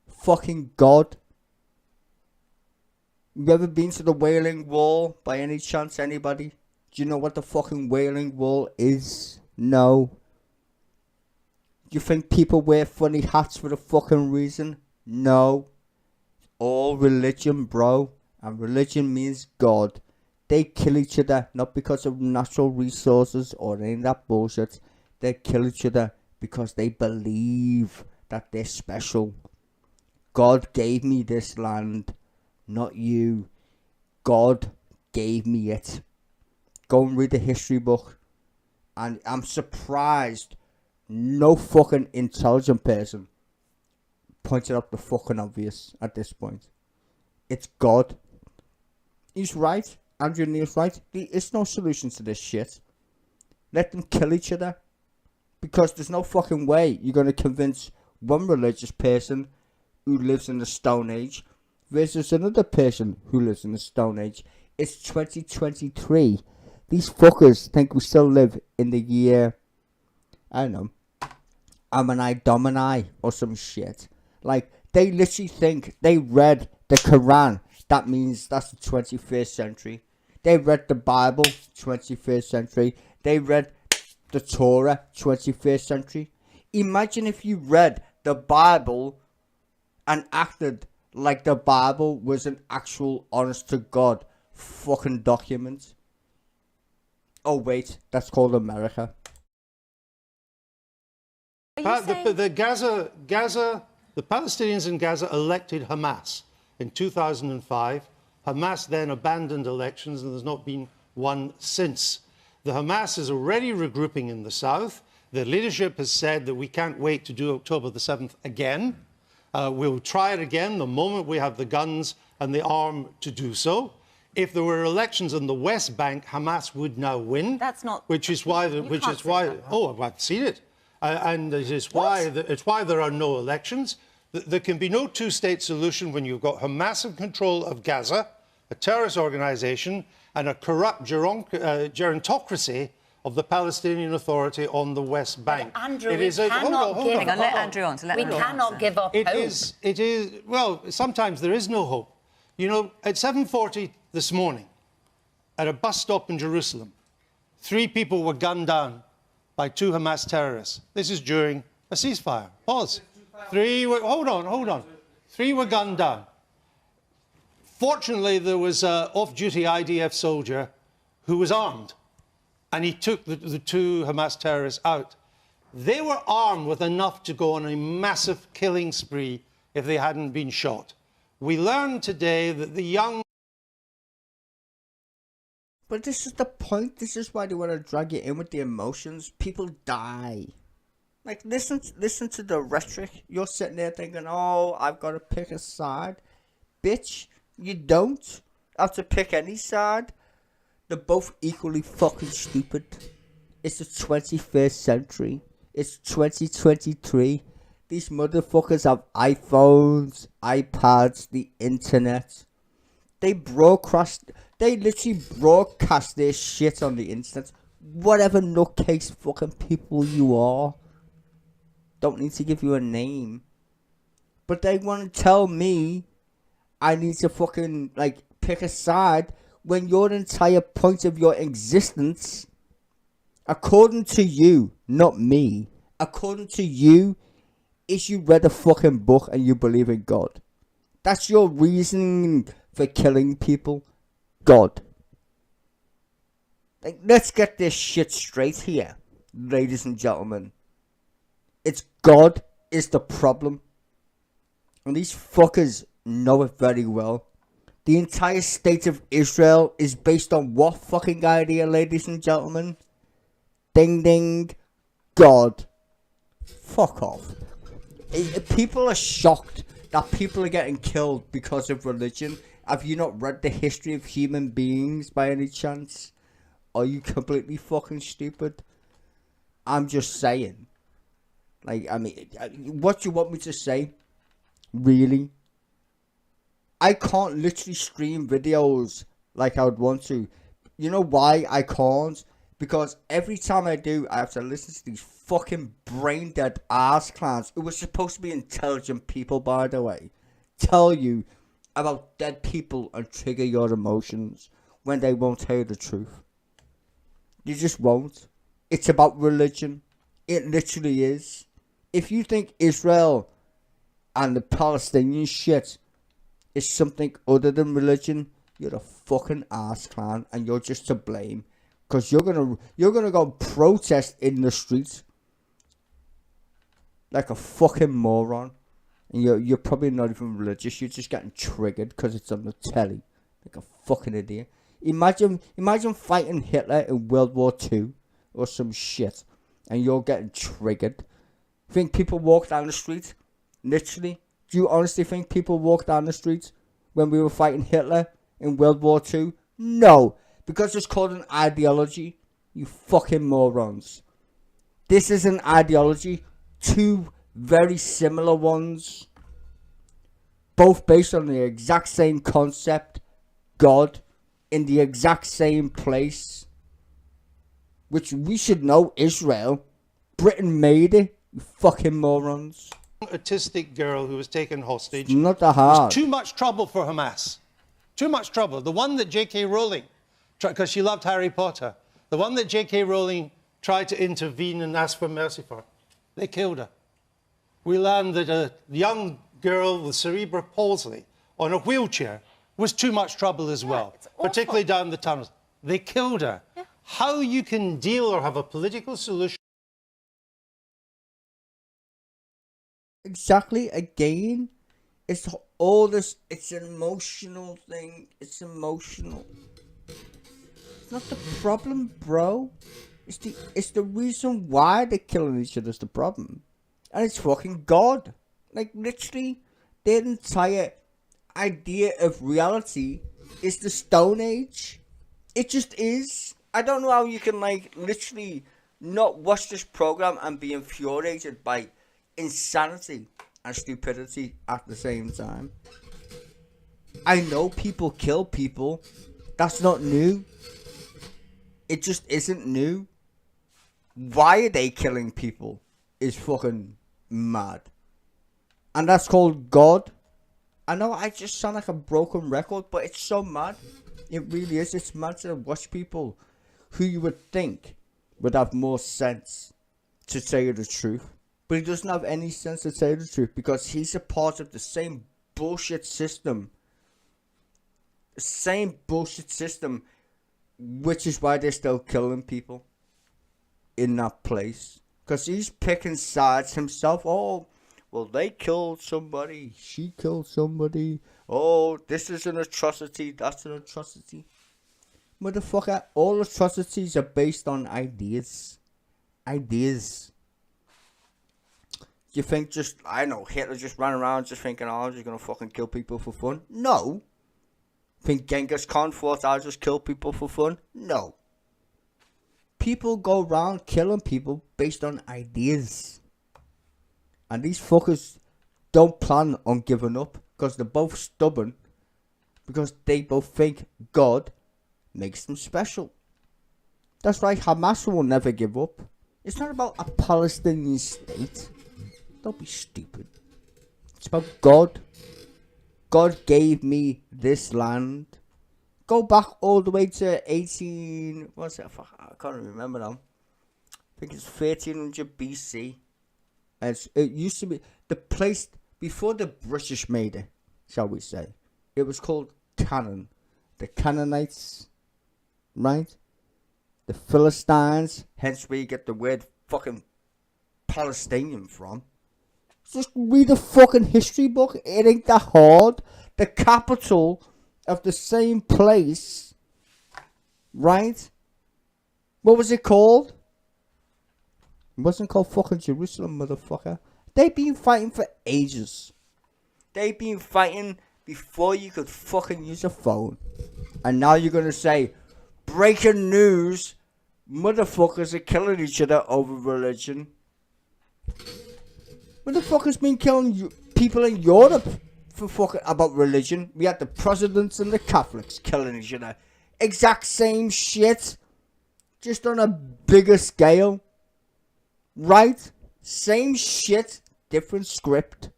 Fucking God. You ever been to the Wailing Wall by any chance, anybody? Do you know what the fucking Wailing Wall is? No. Do you think people wear funny hats for the fucking reason? No. All religion, bro. And religion means God. They kill each other not because of natural resources or any of that bullshit. They kill each other because they believe that they're special. God gave me this land, not you. God gave me it. Go and read the history book. And I'm surprised no fucking intelligent person pointed out the fucking obvious at this point. It's God. He's right. Andrew Neil's right. There is no solution to this shit. Let them kill each other. Because there's no fucking way you're going to convince one religious person who lives in the Stone Age versus another person who lives in the Stone Age. It's 2023. These fuckers think we still live in the year, I don't know, Ammonite Domini or some shit. Like, they literally think they read the Quran. That means that's the 21st century. They read the Bible, 21st century. They read the Torah, 21st century. Imagine if you read the Bible and acted like the Bible was an actual honest-to-God fucking document. Oh, wait, that's called America. The Palestinians in Gaza elected Hamas in 2005. Hamas then abandoned elections, and there's not been one since. The Hamas is already regrouping in the south. The leadership has said that we can't wait to do October the 7th again. We'll try it again the moment we have the guns and the arm to do so. If there were elections in the West Bank, Hamas would now win. That's not. Which is why. Oh, I've seen it, and it is why. It's why there are no elections. There can be no two-state solution when you've got Hamas in control of Gaza, a terrorist organisation, and a corrupt gerontocracy of the Palestinian Authority on the West Bank. But Andrew, we cannot give up hope. It is, well, sometimes there is no hope. You know, at 7:40 this morning, at a bus stop in Jerusalem, 3 people were gunned down by 2 Hamas terrorists. This is during a ceasefire. Pause. 3 were, hold on. 3 were gunned down. Fortunately, there was an off-duty IDF soldier who was armed, and he took the 2 Hamas terrorists out. They were armed with enough to go on a massive killing spree if they hadn't been shot. We learned today that the young... But this is the point. This is why they want to drag you in with the emotions. People die. Like, listen to the rhetoric. You're sitting there thinking, oh, I've got to pick a side. Bitch, you don't have to pick any side. They're both equally fucking stupid. It's the 21st century. It's 2023. These motherfuckers have iPhones, iPads, the internet. They literally broadcast their shit on the internet. Whatever nutcase fucking people you are. Don't need to give you a name. But they want to tell me I need to fucking, like, pick a side when your entire point of your existence, according to you, not me, according to you, is you read a fucking book and you believe in God. That's your reasoning for killing people. God. Like, let's get this shit straight here, ladies and gentlemen. It's God is the problem. And these fuckers know it very well. The entire state of Israel is based on what fucking idea, ladies and gentlemen? Ding ding. God. Fuck off. People are shocked that people are getting killed because of religion. Have you not read the history of human beings by any chance? Are you completely fucking stupid? I'm just saying. Like, I mean, what do you want me to say? Really? I can't literally stream videos like I would want to. You know why I can't? Because every time I do, I have to listen to these fucking brain-dead ass clowns who were supposed to be intelligent people, by the way, tell you about dead people and trigger your emotions when they won't tell you the truth. You just won't. It's about religion. It literally is. If you think Israel and the Palestinian shit is something other than religion, you're a fucking ass clown and you're just to blame. Because you're gonna go protest in the streets like a fucking moron. And you're probably not even religious. You're just getting triggered because it's on the telly. Like a fucking idiot. Imagine fighting Hitler in World War II or some shit. And you're getting triggered. Think people walk down the street? Literally? Do you honestly think people walk down the street when we were fighting Hitler in World War II? No. Because it's called an ideology. You fucking morons. This is an ideology. 2 very similar ones. Both based on the exact same concept. God. In the exact same place. Which we should know, Israel. Britain made it. You fucking morons. Autistic girl who was taken hostage. Not that hard. Was too much trouble for Hamas. Too much trouble. The one that J.K. Rowling because she loved Harry Potter. The one that J.K. Rowling tried to intervene and ask for mercy for. They killed her. We learned that a young girl with cerebral palsy on a wheelchair was too much trouble as well, particularly down the tunnels. They killed her. Yeah. How you can deal or have a political solution... Exactly, again, it's all this, it's an emotional thing, it's emotional. It's not the problem, bro. It's the reason why they're killing each other is the problem. And it's fucking God. Like, literally, their entire idea of reality is the Stone Age. It just is. I don't know how you can, like, literally not watch this program and be infuriated by insanity and stupidity at the same time. I know people kill people. That's not new. It just isn't new. Why are they killing people is fucking mad. And that's called God. I know I just sound like a broken record, but it's so mad. It really is. It's mad to watch people who you would think would have more sense to tell you the truth. But he doesn't have any sense to tell you the truth because he's a part of the same bullshit system. The same bullshit system, which is why they're still killing people in that place. Because he's picking sides himself. Oh, well, they killed somebody. She killed somebody. Oh, this is an atrocity. That's an atrocity. Motherfucker, all atrocities are based on ideas. Ideas. You think just, I know, Hitler just ran around just thinking, oh, I'm just going to fucking kill people for fun? No. Think Genghis Khan thought I'll just kill people for fun? No. People go around killing people based on ideas. And these fuckers don't plan on giving up because they're both stubborn. Because they both think God makes them special. That's why Hamas will never give up. It's not about a Palestinian state. Don't be stupid. It's about God. God gave me this land. Go back all the way to 18... What's that? I can't remember now. I think it's 1300 BC. And it used to be the place before the British made it, shall we say. It was called Canaan. The Canaanites, right? The Philistines, hence where you get the word fucking Palestinian from. Just read a fucking history book. It ain't that hard. The capital of the same place, right? What was it called? It wasn't called fucking Jerusalem, motherfucker. They've been fighting for ages. They've been fighting before you could fucking use a phone. And now you're gonna say, breaking news, motherfuckers are killing each other over religion. Motherfuckers been killing people in Europe for fucking about religion. We had the Protestants and the Catholics killing each other. Exact same shit. Just on a bigger scale. Right? Same shit. Different script.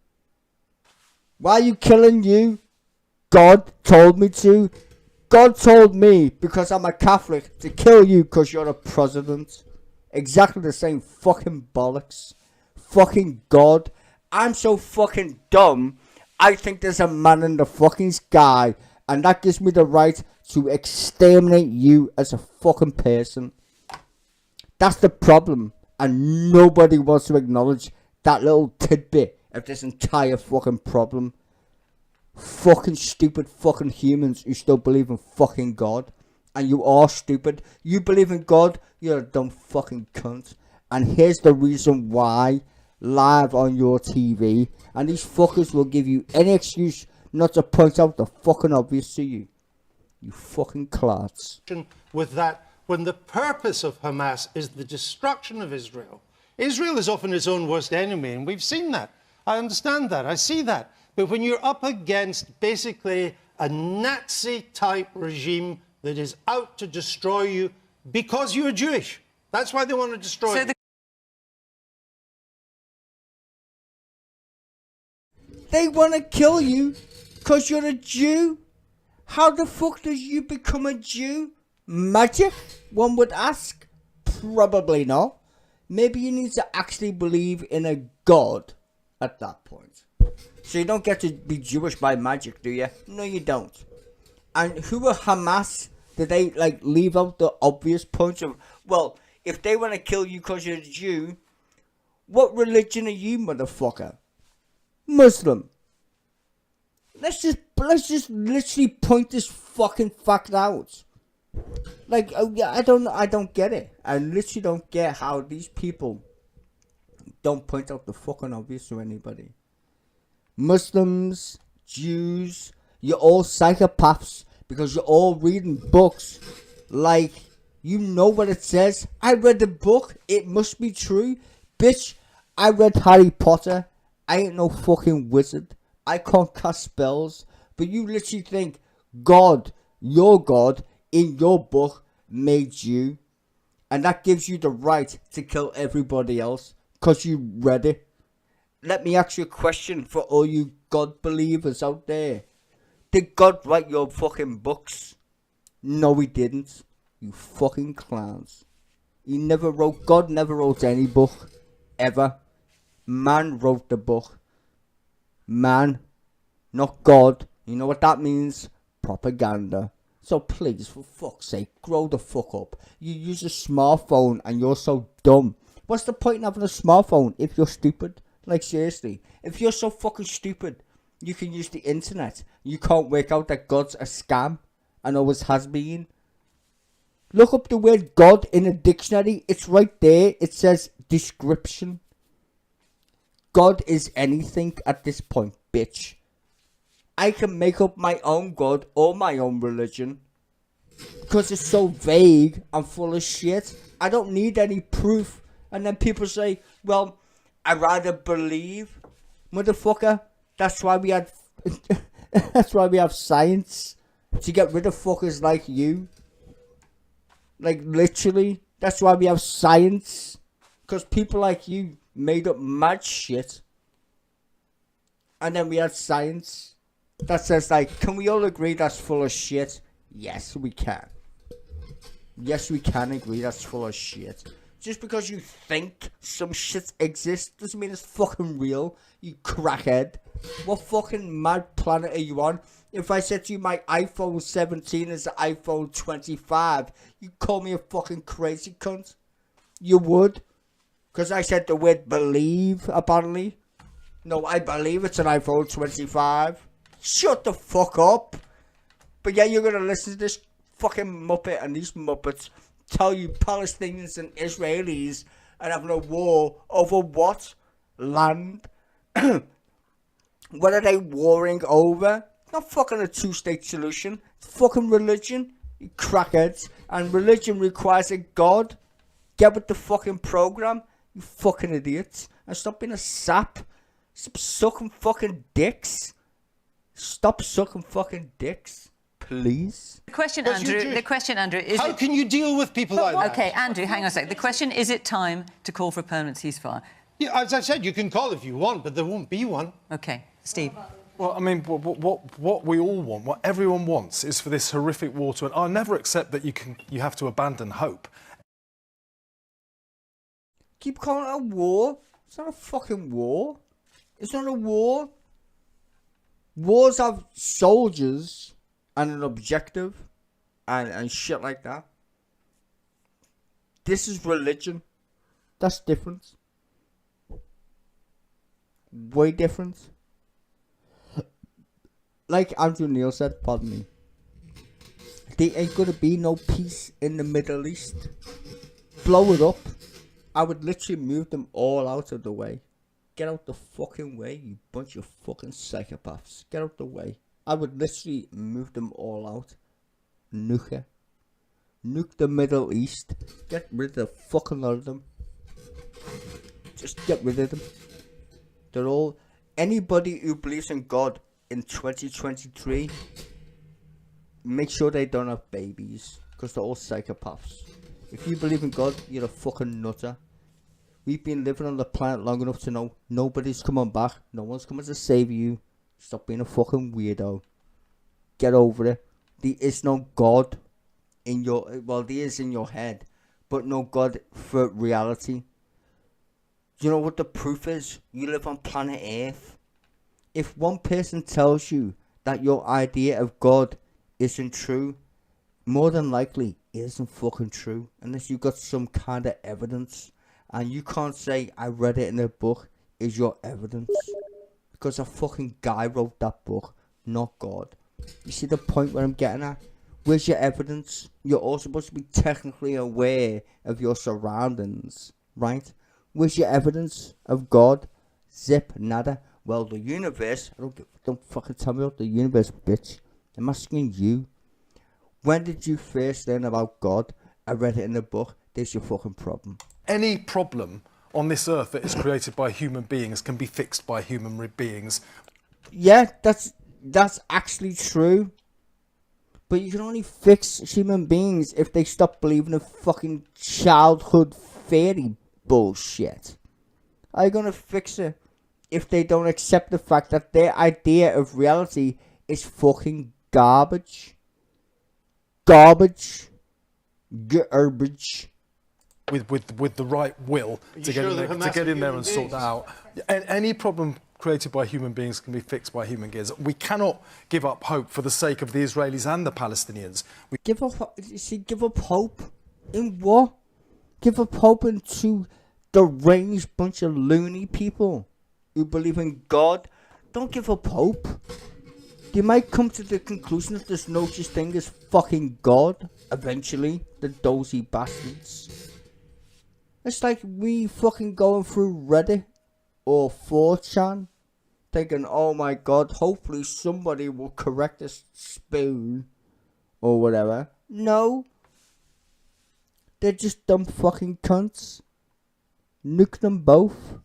Why are you killing you? God told me to. God told me, because I'm a Catholic, to kill you because you're a Protestant. Exactly the same fucking bollocks. Fucking God. I'm so fucking dumb. I think there's a man in the fucking sky, and that gives me the right to exterminate you as a fucking person. That's the problem, and nobody wants to acknowledge that little tidbit of this entire fucking problem. Fucking stupid fucking humans who still believe in fucking God. And you are stupid. You believe in God, you're a dumb fucking cunt. And here's the reason why. Live on your TV, and these fuckers will give you any excuse not to point out the fucking obvious to you. You fucking clots. With that, when the purpose of Hamas is the destruction of Israel. Israel is often its own worst enemy, and we've seen that. I understand that. I see that. But when you're up against basically a Nazi-type regime that is out to destroy you because you're Jewish, that's why they want to destroy you. They want to kill you because you're a Jew. How the fuck does you become a Jew? magic, one would ask? Probably not. Maybe you need to actually believe in a god at that point. So you don't get to be Jewish by magic, do you? No, you don't. And who are Hamas? Did they, like, leave out the obvious points of, well, if they want to kill you because you're a Jew, what religion are you, motherfucker? Muslim. Let's just literally point this fucking fact out. Like, I don't get it. I literally don't get how these people don't point out the fucking obvious to anybody. Muslims, Jews, you're all psychopaths because you're all reading books like you know what it says. I read the book, it must be true. Bitch, I read Harry Potter. I ain't no fucking wizard. I can't cast spells. But you literally think God, your God, in your book made you. And that gives you the right to kill everybody else because you read it. Let me ask you a question for all you God believers out there. Did God write your fucking books? No, he didn't. You fucking clowns. God never wrote any book. Ever. Man wrote the book. Man. Not God. You know what that means? Propaganda. So please, for fuck's sake, grow the fuck up. You use a smartphone and you're so dumb. What's the point in having a smartphone if you're stupid? Like, seriously. If you're so fucking stupid, you can use the internet. You can't work out that God's a scam and always has been. Look up the word God in a dictionary. It's right there. It says description. God is anything at this point, bitch. I can make up my own God or my own religion because it's so vague and full of shit. I don't need any proof. And then people say, well, I'd rather believe. Motherfucker, that's why we had that's why we have science, to get rid of fuckers like you. Like, literally, that's why we have science, because people like you made up mad shit. And then we had science that says, like, can we all agree that's full of shit? Yes, we can. Yes, we can agree that's full of shit. Just because you think some shit exists doesn't mean it's fucking real, you crackhead. What fucking mad planet are you on? If I said to you my iPhone 17 is the iPhone 25, you'd call me a fucking crazy cunt. You would. Because I said the word believe, apparently. No, I believe it's an iPhone 25. Shut the fuck up. But yeah, you're going to listen to this fucking Muppet and these Muppets tell you Palestinians and Israelis are having a war over what? Land? What are they warring over? Not fucking a two-state solution. It's fucking religion, you crackheads. And religion requires a god. Get with the fucking program, you fucking idiots. And stop being a sap. Stop sucking fucking dicks. Stop sucking fucking dicks. Please. The question, Andrew, is... How can you deal with people like that? OK, Andrew, hang on a sec. The question, is it time to call for a permanent ceasefire? Yeah, as I said, you can call if you want, but there won't be one. OK, Steve. Well, I mean, what we all want, what everyone wants, is for this horrific war to end. I'll never accept that you have to abandon hope. Keep calling it a war. It's not a fucking war. It's not a war. Wars have soldiers and an objective and shit like that. This is religion. That's different. Way different. Like Andrew Neil said, pardon me, there ain't gonna be no peace in the Middle East. Blow it up. I would literally move them all out of the way. Get out the fucking way, you bunch of fucking psychopaths. Get out the way. I would literally move them all out. Nuke it. Nuke the Middle East. Get rid of the fucking lot of them. Just get rid of them. They're all... Anybody who believes in God in 2023, make sure they don't have babies, because they're all psychopaths. If you believe in God, you're a fucking nutter. We've been living on the planet long enough to know nobody's coming back. No one's coming to save you. Stop being a fucking weirdo. Get over it. There is no God. in your, well, there is in your head, but no God for reality. Do you know what the proof is? You live on planet Earth. If one person tells you that your idea of God isn't true, more than likely it isn't fucking true, unless you got some kind of evidence. And you can't say, I read it in a book, is your evidence. Because a fucking guy wrote that book, not God. You see the point where I'm getting at? Where's your evidence? You're all supposed to be technically aware of your surroundings, right? Where's your evidence of God? Zip, nada. Well, the universe, don't fucking tell me about the universe, bitch. I'm asking you. When did you first learn about God? I read it in a book. There's your fucking problem. Any problem on this earth that is created by human beings can be fixed by human beings. Yeah, that's actually true. But you can only fix human beings if they stop believing in fucking childhood fairy bullshit. Are you gonna fix it if they don't accept the fact that their idea of reality is fucking garbage? Garbage. Garbage. With the right will to get in there and sort that out. Any problem created by human beings can be fixed by human beings. We cannot give up hope for the sake of the Israelis and the Palestinians. Give up hope in what? Give up hope in two deranged bunch of loony people who believe in God. Don't give up hope. You might come to the conclusion that there's no such thing as fucking God eventually, the dozy bastards. It's like we fucking going through Reddit or 4chan thinking, oh my God, hopefully somebody will correct this spoon or whatever. No. They're just dumb fucking cunts. Nuke them both.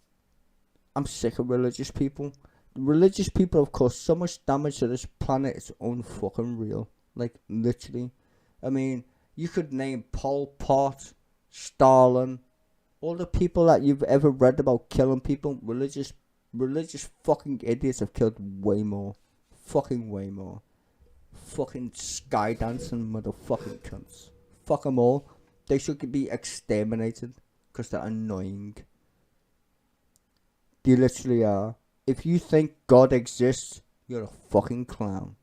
I'm sick of religious people. Religious people have caused so much damage to this planet, it's unfucking real. Like, literally. I mean, you could name Pol Pot, Stalin, all the people that you've ever read about killing people. Religious fucking idiots have killed way more. Fucking way more. Fucking skydancing motherfucking cunts. Fuck them all. They should be exterminated because they're annoying. They literally are. If you think God exists, you're a fucking clown.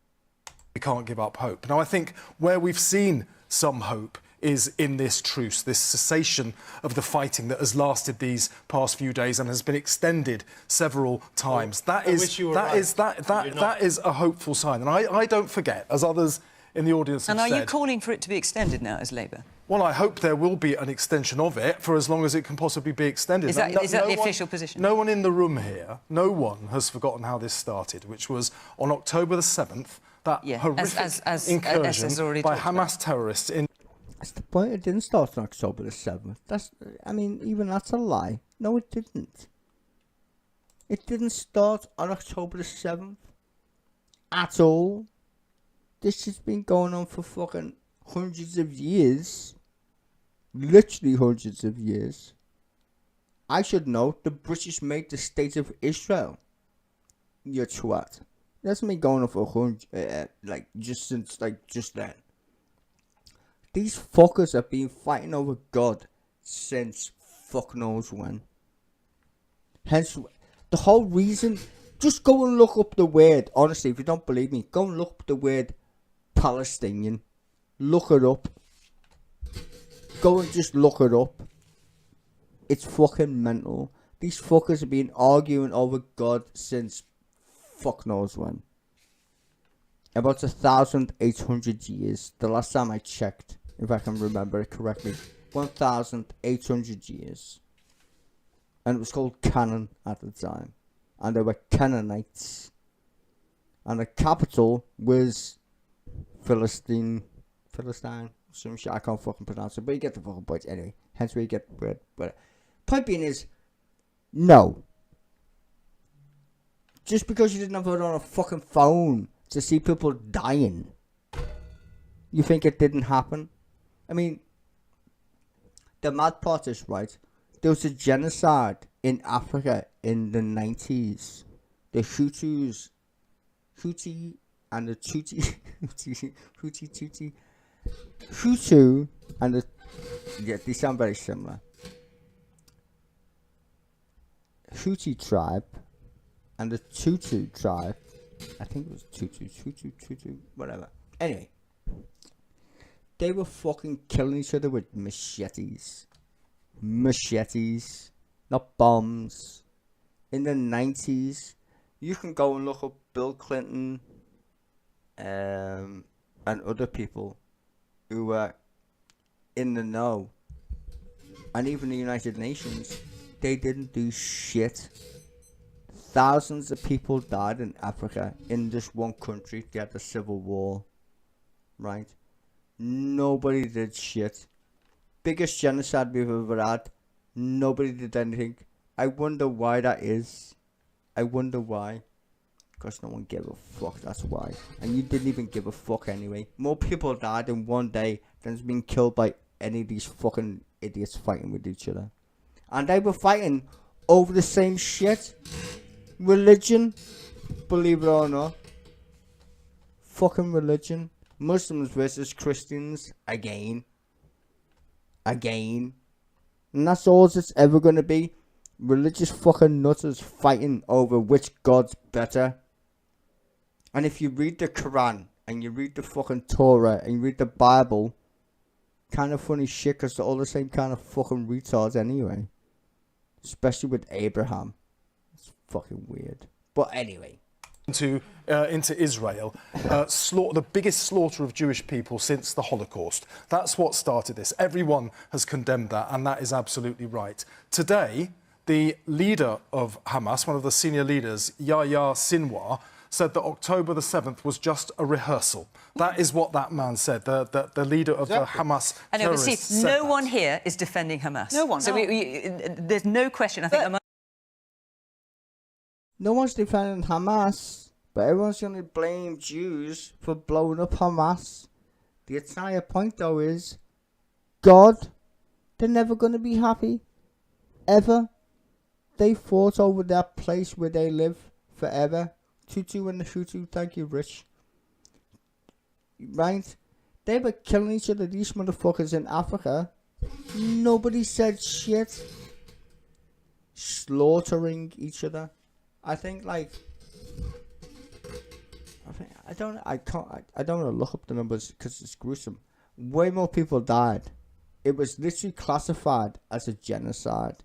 We can't give up hope. Now, I think where we've seen some hope is in this truce, this cessation of the fighting that has lasted these past few days and has been extended several times. Well, that is a hopeful sign. And I don't forget, as others in the audience have said... And are you calling for it to be extended now as Labour? Well, I hope there will be an extension of it for as long as it can possibly be extended. Is that the official position? No one in the room here, no one has forgotten how this started, which was on October the 7th, that horrific incursion by Hamas terrorists in... That's the point. It didn't start on October the 7th. Even that's a lie. No, it didn't. It didn't start on October the 7th. At all. This has been going on for fucking hundreds of years. Literally hundreds of years. I should know the British made the State of Israel. You twat. That's been going on for just then. These fuckers have been fighting over God since fuck knows when. Hence, the whole reason... Just go and look up the word. Honestly, if you don't believe me, go and look up the word Palestinian. Look it up. Go and just look it up. It's fucking mental. These fuckers have been arguing over God since fuck knows when. About 1,800 years. The last time I checked, if I can remember it correctly. 1,800 years. And it was called Canaan at the time. And they were Canaanites. And the capital was Philistine. Some shit I can't fucking pronounce it. But you get the fucking point anyway. Hence where you get the word. But point being is, no. Just because you didn't have it on a fucking phone to see people dying, you think it didn't happen? I mean, the mad part is, right, there was a genocide in Africa in the 90s. The Hutu and the Tutsi, Hutu and the... Yeah, they sound very similar. Hutu tribe and the Tutu tribe, I think it was Tutu, whatever. Anyway, they were fucking killing each other with machetes. Machetes, not bombs. In the 90s, you can go and look up Bill Clinton and other people who were in the know. And even the United Nations, they didn't do shit. Thousands of people died in Africa in just one country. They had the civil war, right? Nobody did shit. Biggest genocide we've ever had. Nobody did anything. I wonder why that is. I wonder why. Because no one gave a fuck, that's why. And you didn't even give a fuck anyway. More people died in one day than has been killed by any of these fucking idiots fighting with each other. And they were fighting over the same shit. Religion, believe it or not. Fucking religion. Muslims versus Christians, again. And that's all it's ever gonna be. Religious fucking nutters fighting over which god's better. And if you read the Quran, and you read the fucking Torah, and you read the Bible, kind of funny shit, because they're all the same kind of fucking retards anyway. Especially with Abraham. It's fucking weird. But anyway. Into Israel, the biggest slaughter of Jewish people since the Holocaust. That's what started this. Everyone has condemned that, and that is absolutely right. Today, the leader of Hamas, one of the senior leaders, Yahya Sinwar, said that October the 7th was just a rehearsal. That is what that man said, the leader of the Hamas I know, but terrorists see, no one here is defending Hamas. No one. So there's no question, I think, among... No one's defending Hamas, but everyone's going to blame Jews for blowing up Hamas. The entire point, though, is God, they're never going to be happy. Ever. They fought over that place where they live forever. Tutu and the Hutu, thank you, Rich. Right? They were killing each other, these motherfuckers in Africa. Nobody said shit. Slaughtering each other. I think, like, I don't want to look up the numbers because it's gruesome. Way more people died. It was literally classified as a genocide.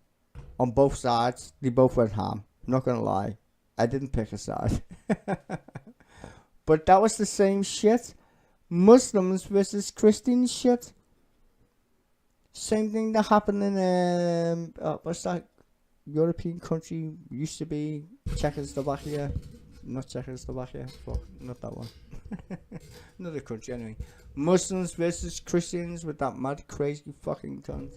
On both sides, they both went ham. I'm not gonna lie. I didn't pick a side. But that was the same shit. Muslims versus Christians shit. Same thing that happened in, what's that European country used to be? Czechoslovakia. Not Czechoslovakia. Fuck, not that one. Another country anyway. Muslims versus Christians with that mad crazy fucking cunt.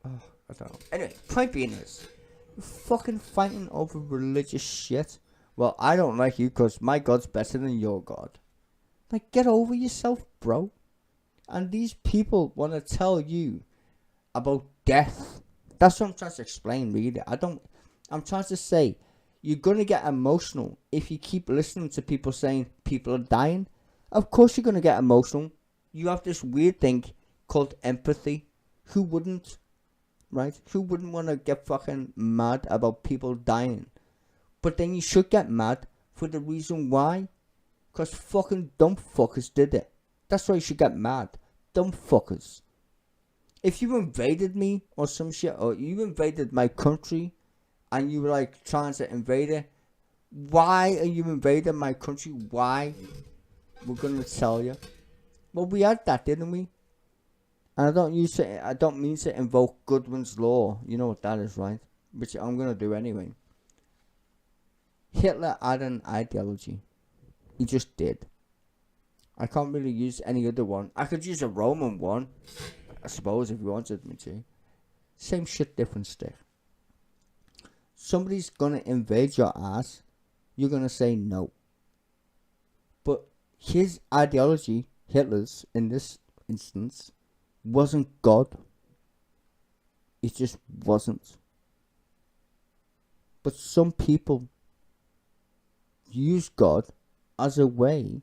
Oh, I don't know. Anyway, point being is, you're fucking fighting over religious shit. Well, I don't like you because my God's better than your God. Like, get over yourself, bro. And these people want to tell you about death. That's what I'm trying to explain, really. I'm trying to say, you're going to get emotional if you keep listening to people saying people are dying. Of course you're going to get emotional. You have this weird thing called empathy. Who wouldn't? Right? Who wouldn't want to get fucking mad about people dying? But then you should get mad for the reason why. Because fucking dumb fuckers did it. That's why you should get mad. Dumb fuckers. If you invaded me or some shit, or you invaded my country and you were like trying to invade it, why are you invading my country? Why? We're gonna tell you. Well, we had that, didn't we? And I don't mean to invoke Goodwin's law. You know what that is, right? Which I'm gonna do anyway. Hitler had an ideology. He just did. I can't really use any other one. I could use a Roman one, I suppose, if you wanted me to. Same shit, different stick. Somebody's gonna invade your ass. You're gonna say no. But his ideology, Hitler's in this instance, wasn't God. It just wasn't. But some people use God as a way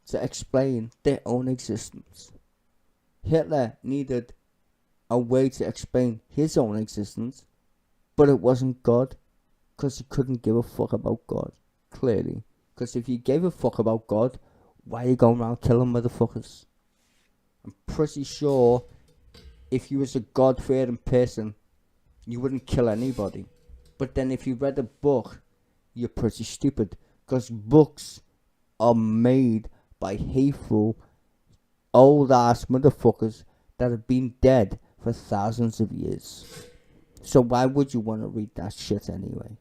to explain their own existence. Hitler needed a way to explain his own existence, but it wasn't God, because he couldn't give a fuck about God, clearly. Because if you gave a fuck about God, why are you going around killing motherfuckers? I'm pretty sure if you was a God-fearing person, you wouldn't kill anybody. But then if you read a book, you're pretty stupid, because books are made by hateful, old-ass motherfuckers that have been dead for thousands of years. So why would you want to read that shit anyway?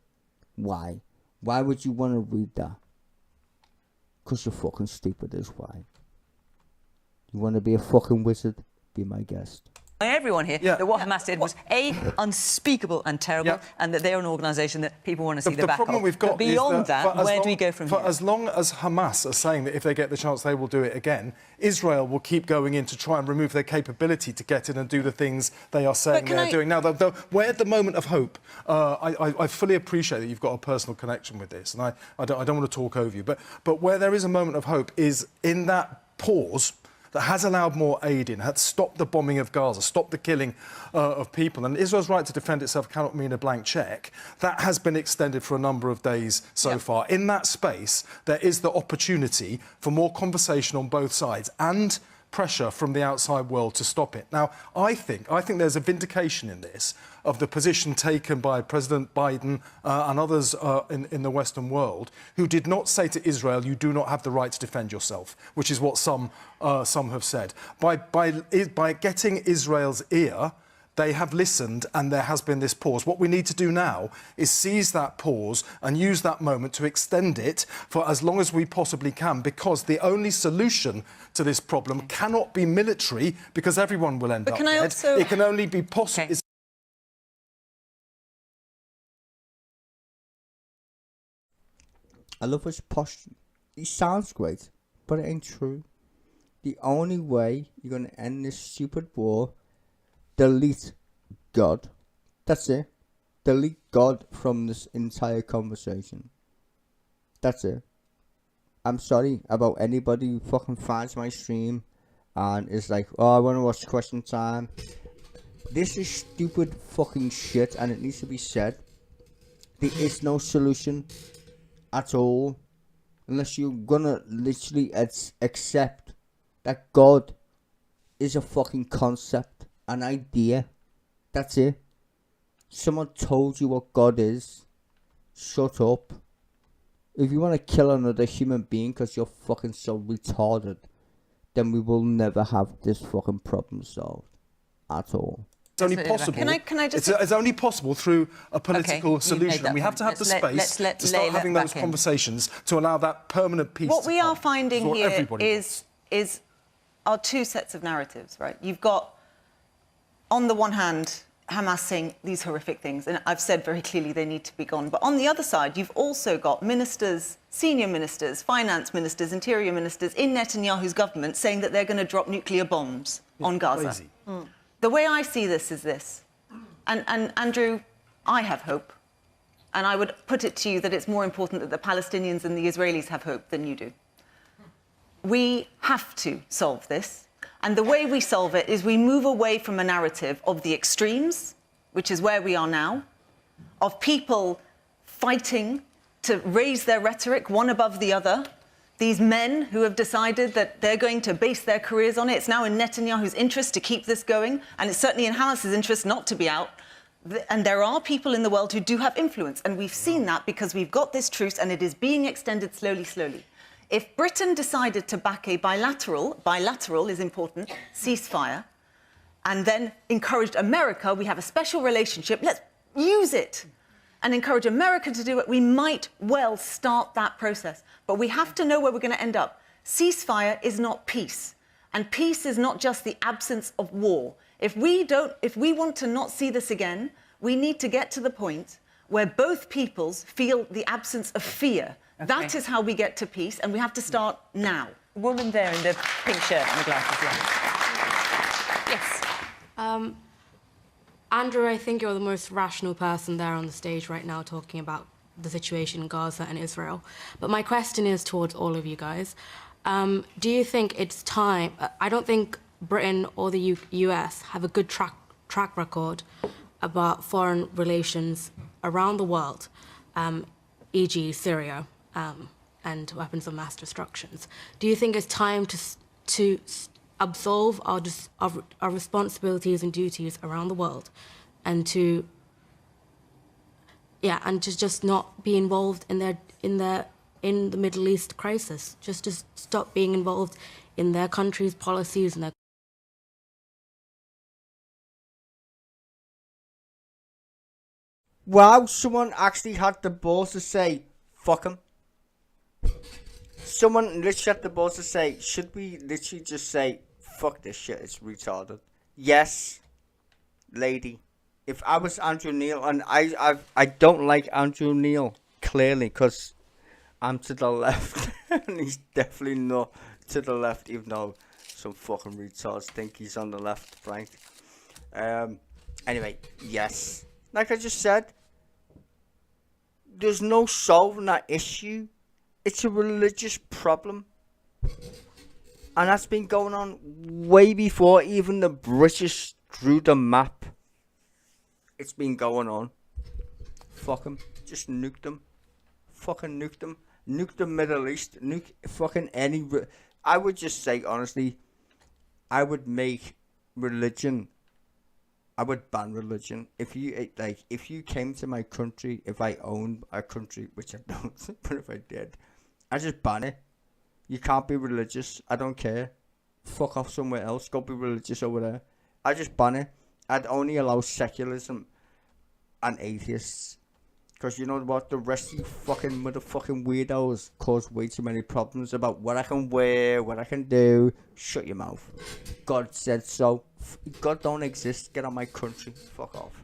Why? Why would you want to read that? Because you're fucking stupid is why. You want to be a fucking wizard? Be my guest. Everyone here that what Hamas did was A, unspeakable and terrible, and that they're an organisation that people want to see the back of. The problem we've got but beyond that, where do we go from here? For as long as Hamas are saying that if they get the chance they will do it again, Israel will keep going in to try and remove their capability to get in and do the things they are saying they're doing. Now, though, we're at the moment of hope. I fully appreciate that you've got a personal connection with this, and I don't want to talk over you, but where there is a moment of hope is in that pause that has allowed more aid in, has stopped the bombing of Gaza, stopped the killing of people. And Israel's right to defend itself cannot mean a blank cheque. That has been extended for a number of days so far. In that space, there is the opportunity for more conversation on both sides and pressure from the outside world to stop it. Now, I think there's a vindication in this of the position taken by President Biden and others in the Western world who did not say to Israel, you do not have the right to defend yourself, which is what some have said. By getting Israel's ear, they have listened and there has been this pause. What we need to do now is seize that pause and use that moment to extend it for as long as we possibly can, because the only solution to this problem cannot be military, because everyone will end up dead. It can only be possible. Okay. I love his posture. He sounds great, but it ain't true. The only way you're going to end this stupid war, delete God. That's it. Delete God from this entire conversation. That's it. I'm sorry about anybody who fucking finds my stream and is like, oh, I want to watch Question Time. This is stupid fucking shit and it needs to be said. There is no solution at all unless you're gonna literally accept that God is a fucking concept, an idea. That's it. Someone told you what God is. Shut up. If you want to kill another human being because you're fucking so retarded, then we will never have this fucking problem solved at all. It's only possible. Can I just? It's only possible through a political solution. We have to have the space to start having those conversations to allow that permanent peace. What we are finding here is are two sets of narratives, right? You've got, on the one hand, Hamas saying these horrific things, and I've said very clearly they need to be gone. But on the other side, you've also got ministers, senior ministers, finance ministers, interior ministers in Netanyahu's government saying that they're going to drop nuclear bombs on Gaza. The way I see this is this, and Andrew, I have hope, and I would put it to you that it's more important that the Palestinians and the Israelis have hope than you do. We have to solve this. And the way we solve it is we move away from a narrative of the extremes, which is where we are now, of people fighting to raise their rhetoric one above the other. These men who have decided that they're going to base their careers on it. It's now in Netanyahu's interest to keep this going, and it's certainly in Hamas's interest not to be out. And there are people in the world who do have influence, and we've seen that because we've got this truce, and it is being extended slowly, slowly. If Britain decided to back a bilateral is important, ceasefire, and then encouraged America, we have a special relationship, let's use it, and encourage America to do it, we might well start that process. But we have to know where we're going to end up. Ceasefire is not peace. And peace is not just the absence of war. If we want to not see this again, we need to get to the point where both peoples feel the absence of fear. Okay. That is how we get to peace, and we have to start now. The woman there in the pink shirt and the glasses, Yes. Andrew, I think you're the most rational person there on the stage right now talking about the situation in Gaza and Israel. But my question is towards all of you guys. Do you think it's time? I don't think Britain or the US have a good track record about foreign relations around the world, e.g. Syria and weapons of mass destructions. Do you think it's time to absolve our responsibilities and duties around the world and to just not be involved in the Middle East crisis, just to stop being involved in their country's policies and their... Wow, someone actually had the balls to say, fuck him. Someone literally had the balls to say, should we literally just say, fuck this shit, it's retarded. Yes, lady. If I was Andrew Neil, and I don't like Andrew Neil, clearly, because I'm to the left, and he's definitely not to the left, even though some fucking retards think he's on the left, right? Anyway, yes. Like I just said, there's no solving that issue. It's a religious problem. And that's been going on way before even the British drew the map. It's been going on. Fuck them. Just nuke them. Fucking nuke them. Nuke the Middle East. Nuke fucking any... I would just say, honestly, I would make religion... I would ban religion. If you came to my country, if I owned a country, which I don't, but if I did, I'd just ban it. You can't be religious. I don't care. Fuck off somewhere else. Go be religious over there. I just ban it. I'd only allow secularism and atheists. Because you know what? The rest of you fucking motherfucking weirdos cause way too many problems about what I can wear, what I can do. Shut your mouth. God said so. God don't exist. Get out of my country. Fuck off.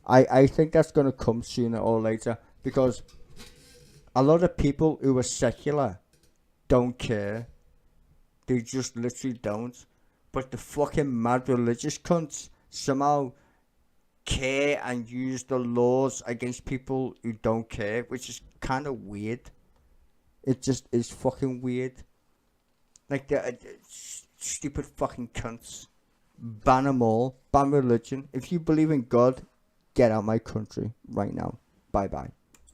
I think that's going to come sooner or later. Because a lot of people who are secular don't care. They just literally don't. But the fucking mad religious cunts somehow care and use the laws against people who don't care, which is kind of weird. It just is fucking weird. Like the stupid fucking cunts. Ban them all. Ban religion. If you believe in God, get out of my country right now. Bye bye.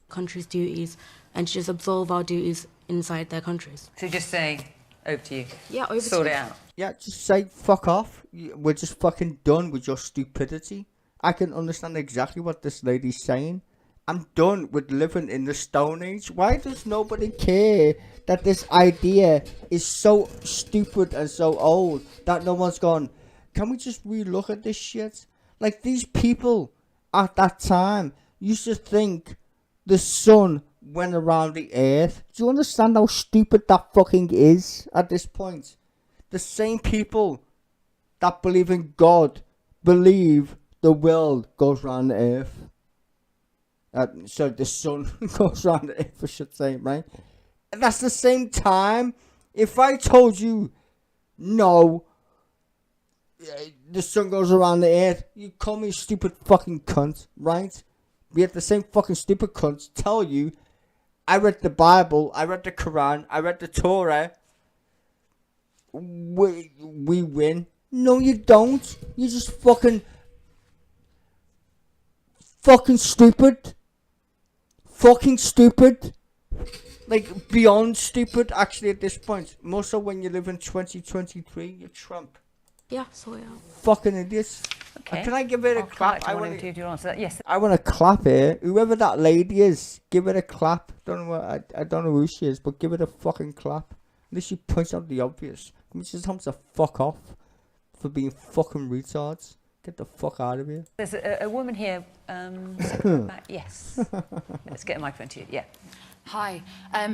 Countries' duties and to just absolve our duties inside their countries. So just say, over to you. Yeah, over Sort to it you. out. Yeah, just say fuck off. We're just fucking done with your stupidity. I can understand exactly what this lady's saying. I'm done with living in the Stone Age. Why does nobody care that this idea is so stupid and so old that no one's gone, can we just relook at this shit? Like, these people at that time used to think the sun went around the earth. Do you understand how stupid that fucking is at this point? The same people that believe in God believe the world goes around the earth. So the sun goes around the earth, I should say, right? And that's the same time. If I told you, no, the sun goes around the earth, you call me a stupid fucking cunt, right? Yet the same fucking stupid cunts tell you, I read the Bible, I read the Quran, I read the Torah. We win. No, you don't. You just fucking stupid. Fucking stupid. Like, beyond stupid, actually, at this point. More so when you live in 2023, you're Trump. Yeah, so yeah. Fucking idiots. Okay. Can I give it a clap? I want to answer that. Yes. I want to clap here. Whoever that lady is, give it a clap. I don't know who she is, but give it a fucking clap. At least she points out the obvious. Can we just tell them to fuck off for being fucking retards? Get the fuck out of here. There's a woman here. Yes. Let's get a microphone to you. Yeah. Hi.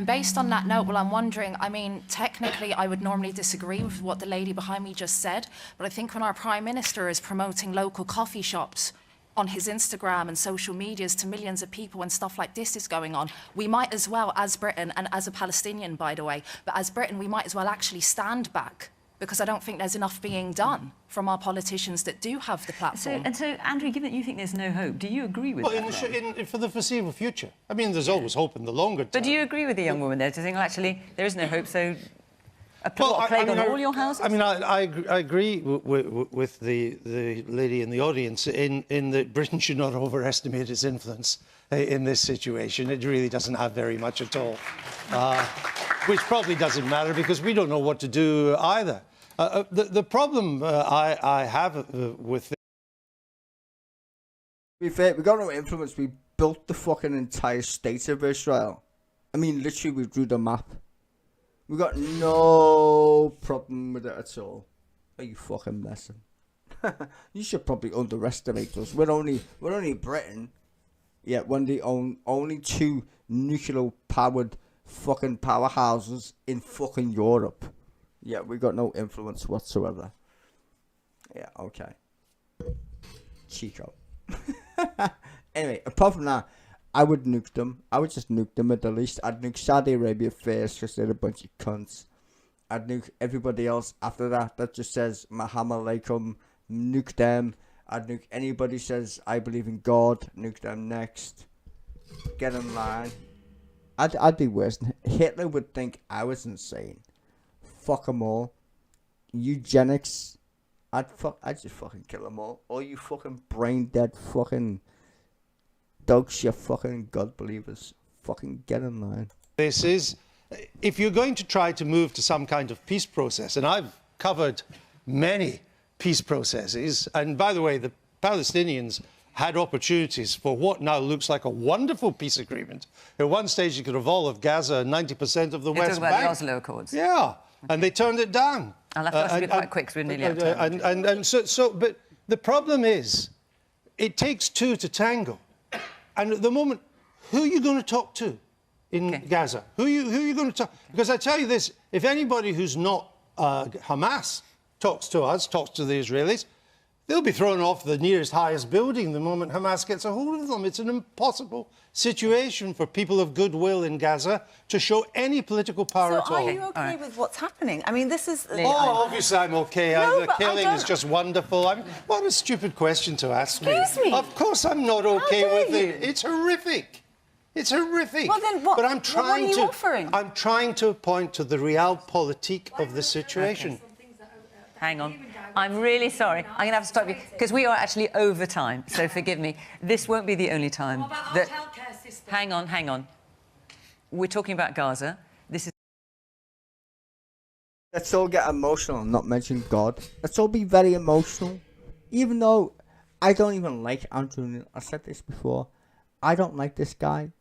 Based on that note, well, I'm wondering, I mean, technically, I would normally disagree with what the lady behind me just said, but I think when our Prime Minister is promoting local coffee shops on his Instagram and social medias to millions of people and stuff like this is going on, we might as well, as Britain, and as a Palestinian, by the way, but as Britain, we might as well actually stand back, because I don't think there's enough being done from our politicians that do have the platform. So, Andrew, given that you think there's no hope, do you agree with that? For the foreseeable future. I mean, there's always hope in the longer term. But do you agree with the young woman there to think, well, actually, there is no hope, so A plague on all your houses? I mean, I agree with the lady in the audience in that Britain should not overestimate its influence in this situation. It really doesn't have very much at all, which probably doesn't matter because we don't know what to do either. The problem I have with this... To be fair, we got no influence. We built the fucking entire state of Israel. I mean, literally, we drew the map. We got no problem with it at all. Are you fucking messing? You should probably underestimate us. We're only Britain. Yeah, one of the only 2 nuclear-powered fucking powerhouses in fucking Europe. Yeah, we got no influence whatsoever. Yeah, okay. Chico. Anyway, apart from that, I would nuke them. I would just nuke them at the least. I'd nuke Saudi Arabia first because they're a bunch of cunts. I'd nuke everybody else after that. That just says Muhammad alaikum. Nuke them. I'd nuke anybody who says I believe in God. Nuke them next. Get in line. I'd be worse. Hitler would think I was insane. Fuck them all. Eugenics. I'd just fucking kill them all. All you fucking brain dead fucking dogs, you fucking God believers. Fucking get in line. This is, if you're going to try to move to some kind of peace process, and I've covered many peace processes, and by the way, the Palestinians had opportunities for what now looks like a wonderful peace agreement. At one stage, you could have all of Gaza and 90% of the West Bank. You're talking about the Oslo Accords. Yeah, and they turned it down. I'll have to be quite quick, because we're nearly out of time. But the problem is, it takes 2 to tango. And at the moment, who are you going to talk to in Gaza? Who are you going to talk? Because I tell you this, if anybody who's not Hamas talks to us, talks to the Israelis, they'll be thrown off the nearest highest building the moment Hamas gets a hold of them. It's an impossible situation for people of goodwill in Gaza to show any political power at all. Are you okay with what's happening? I mean, this is... Oh, obviously I'm okay. No, the killing is just wonderful. What a stupid question to ask me. Excuse me. Of course I'm not okay with it. It's horrific. It's horrific. Well, then what, but I'm what are you offering? I'm trying to point to the realpolitik of the situation. Okay. Hang on. I'm really sorry. I'm going to have to stop you, because we are actually over time, so forgive me. This won't be the only time that... Hang on. We're talking about Gaza. This is... Let's all get emotional and not mention God. Let's all be very emotional. Even though I don't even like Andrew, I said this before, I don't like this guy.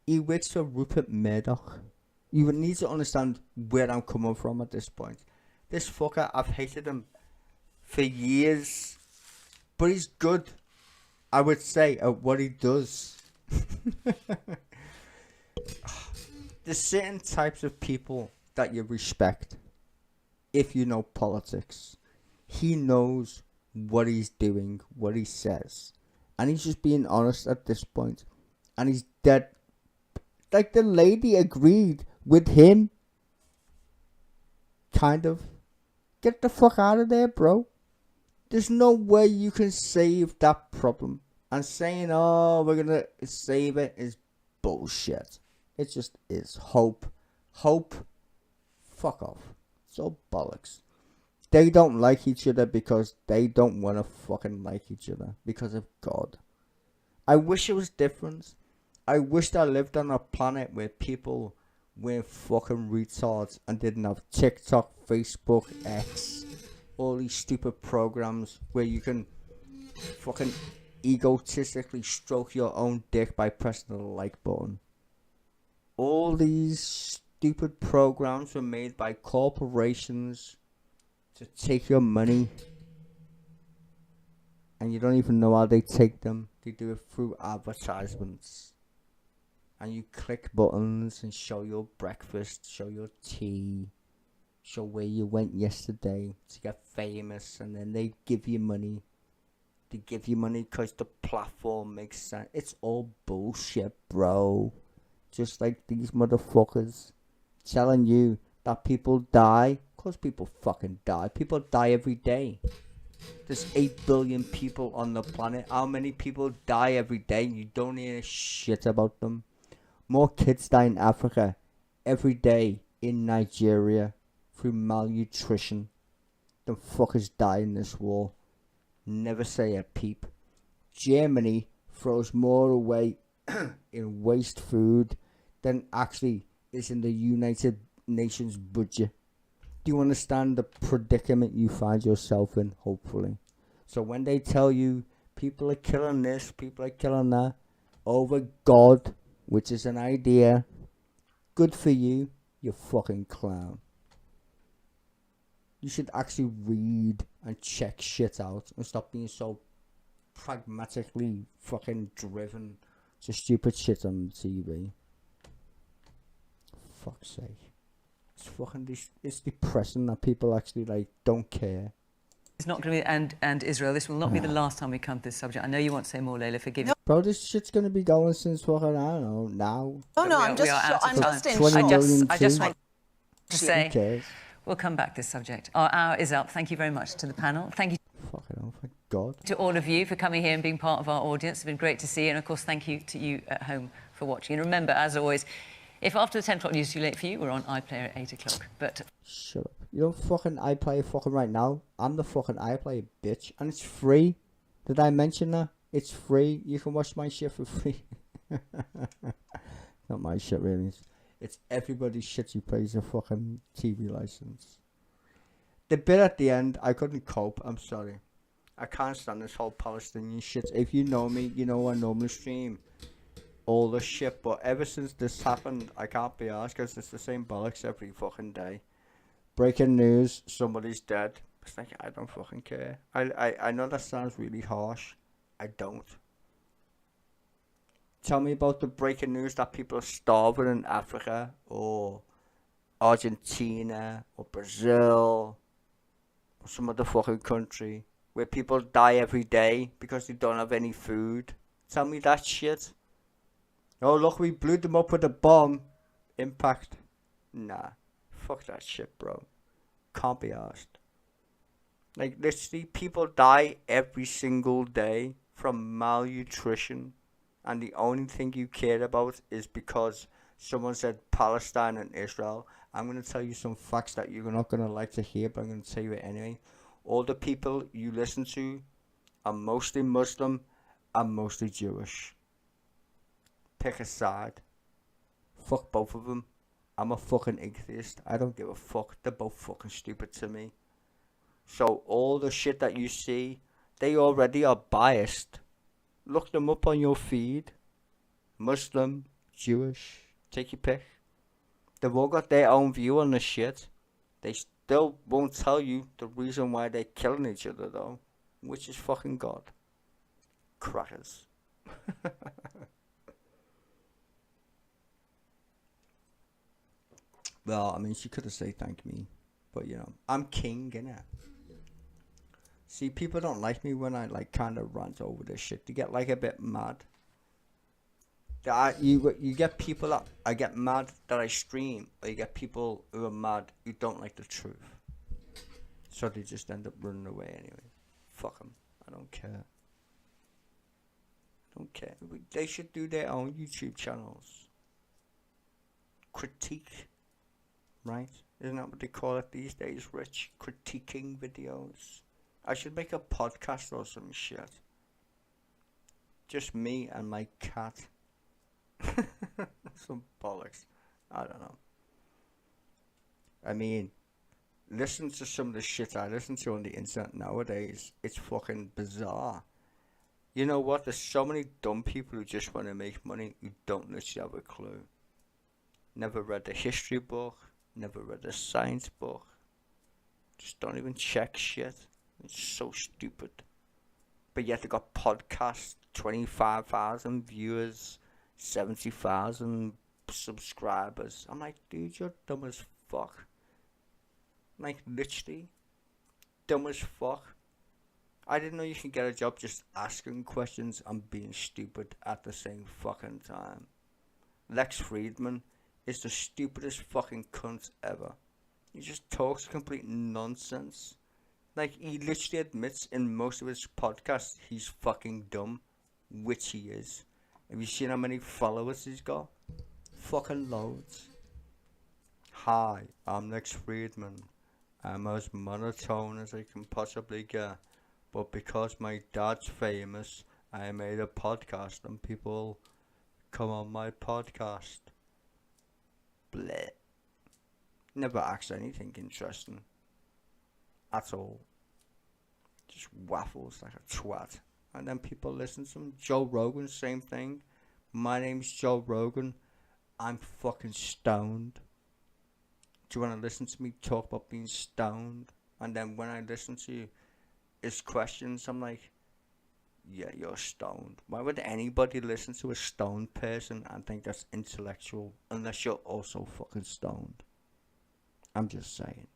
He works for Rupert Murdoch. You need to understand where I'm coming from at this point. This fucker, I've hated him for years, but he's good, I would say, at what he does. There's certain types of people that you respect if you know politics. He knows what he's doing, what he says, and he's just being honest at this point, and he's dead. Like, the lady agreed with him, kind of. Get the fuck out of there, bro. There's no way you can save that problem. And saying, oh, we're gonna save it is bullshit. It just is. Hope. Fuck off. It's all bollocks. They don't like each other because they don't want to fucking like each other. Because of God. I wish it was different. I wished I lived on a planet where people we're fucking retards and didn't have TikTok, Facebook, X, all these stupid programs where you can fucking egotistically stroke your own dick by pressing the like button. All these stupid programs were made by corporations to take your money, and you don't even know how they take them. They do it through advertisements. And you click buttons and show your breakfast, show your tea, show where you went yesterday to get famous, and then they give you money. They give you money because the platform makes sense. It's all bullshit, bro. Just like these motherfuckers telling you that people die. Of course people fucking die. People die every day. There's 8 billion people on the planet. How many people die every day? You don't hear shit about them. More kids die in Africa every day in Nigeria through malnutrition than fuckers die in this war. Never say a peep. Germany throws more away in waste food than actually is in the United Nations budget. Do you understand the predicament you find yourself in, hopefully? So when they tell you people are killing this, people are killing that, over God, which is an idea, good for you, you fucking clown. You should actually read and check shit out and stop being so pragmatically fucking driven to stupid shit on TV. Fuck's sake. It's depressing that people actually like don't care. It's not going to be, and Israel, this will not be the last time we come to this subject. I know you want to say more, Layla, forgive me. Bro, this shit's going to be going since fucking, I don't know, now. Oh no, I'm just in I just want to Who say, cares? we'll come back to this subject. Our hour is up. Thank you very much to the panel. Thank you Fucking hell, thank God. to all of you for coming here and being part of our audience. It's been great to see you. And of course, thank you to you at home for watching. And remember, as always, if after the 10 o'clock news is too late for you, we're on iPlayer at 8 o'clock. But Shut up. You don't fucking iPlayer fucking right now. I'm the fucking iPlayer bitch. And it's free. Did I mention that? It's free. You can watch my shit for free. Not my shit, really. It's everybody's shit who pays a fucking TV license. The bit at the end, I couldn't cope. I'm sorry. I can't stand this whole Palestinian shit. If you know me, you know I normally stream all the shit. But ever since this happened, I can't be arsed because it's the same bollocks every fucking day. Breaking news, somebody's dead. It's like, I don't fucking care. I know that sounds really harsh. I don't. Tell me about the breaking news that people are starving in Africa or Argentina or Brazil or some other fucking country where people die every day because they don't have any food. Tell me that shit. Oh look, we blew them up with a bomb. Impact. Nah. Fuck that shit, bro. Can't be asked. Like, literally, people die every single day from malnutrition. And the only thing you care about is because someone said Palestine and Israel. I'm going to tell you some facts that you're not going to like to hear, but I'm going to tell you it anyway. All the people you listen to are mostly Muslim and mostly Jewish. Pick a side. Fuck both of them. I'm a fucking atheist. I don't give a fuck. They're both fucking stupid to me. So all the shit that you see, they already are biased. Look them up on your feed. Muslim, Jewish, take your pick. They've all got their own view on the shit. They still won't tell you the reason why they're killing each other though. Which is fucking God. Crackers. Well, I mean, she could have said thank me. But, you know, I'm king, innit? See, people don't like me when I, like, kind of rant over this shit. You get, like, a bit mad. You get people that I get mad that I stream. Or you get people who are mad who don't like the truth. So they just end up running away anyway. Fuck them. I don't care. I don't care. They should do their own YouTube channels. Critique. Right? Isn't that what they call it these days, Rich? Critiquing videos. I should make a podcast or some shit. Just me and my cat. Some bollocks. I don't know. I mean, listen to some of the shit I listen to on the internet nowadays. It's fucking bizarre. You know what? There's so many dumb people who just want to make money who don't literally have a clue. Never read a history book. Never read a science book. Just don't even check shit. It's so stupid. But yet they got podcasts, 25,000 viewers, 70,000 subscribers. I'm like, dude, you're dumb as fuck. Like, literally, dumb as fuck. I didn't know you can get a job just asking questions and being stupid at the same fucking time. Lex Friedman is the stupidest fucking cunt ever. He just talks complete nonsense. Like, he literally admits in most of his podcasts he's fucking dumb, which he is. Have you seen how many followers he's got? Fucking loads. Hi, I'm Lex Friedman. I'm as monotone as I can possibly get. But because my dad's famous, I made a podcast and people come on my podcast. Bleh. Never asked anything interesting. At all. Just waffles like a twat. And then people listen to him. Joe Rogan, same thing. My name's Joe Rogan. I'm fucking stoned. Do you want to listen to me talk about being stoned? And then when I listen to you, it's questions, I'm like, yeah, you're stoned. Why would anybody listen to a stoned person and think that's intellectual unless you're also fucking stoned? I'm just saying.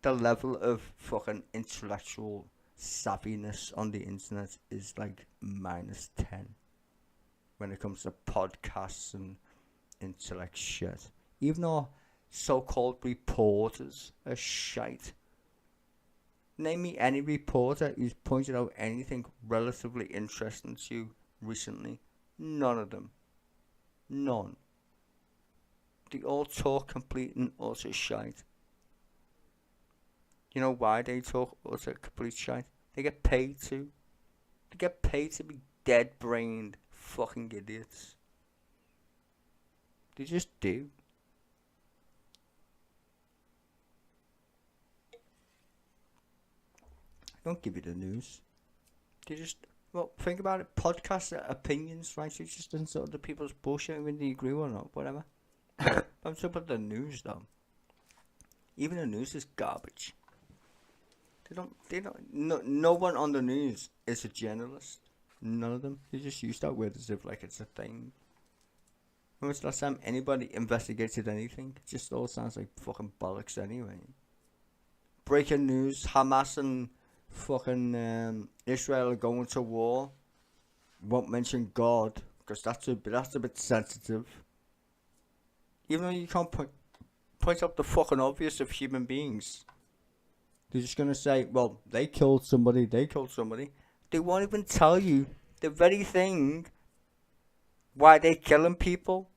The level of fucking intellectual savviness on the internet is like -10 when it comes to podcasts and intellect shit. Even though so-called reporters are shite. Name me any reporter who's pointed out anything relatively interesting to you recently. None of them. None. They all talk complete and utter shite. You know why they talk utter complete shite? They get paid to. They get paid to be dead-brained fucking idiots. They just do. Don't give you the news. They just, well, think about it. Podcasts are opinions, right? You just insult other people's bullshit whether you agree or not, whatever. I'm talking about the news, though. Even the news is garbage. No one on the news is a journalist. None of them. They just use that word as if like it's a thing. When was the last time anybody investigated anything? It just all sounds like fucking bollocks anyway. Breaking news, Hamas and fucking Israel are going to war. Won't mention God, because that's a bit sensitive. Even though you can't point out the fucking obvious of human beings. They're just gonna say, well, they killed somebody. They won't even tell you the very thing why they're killing people.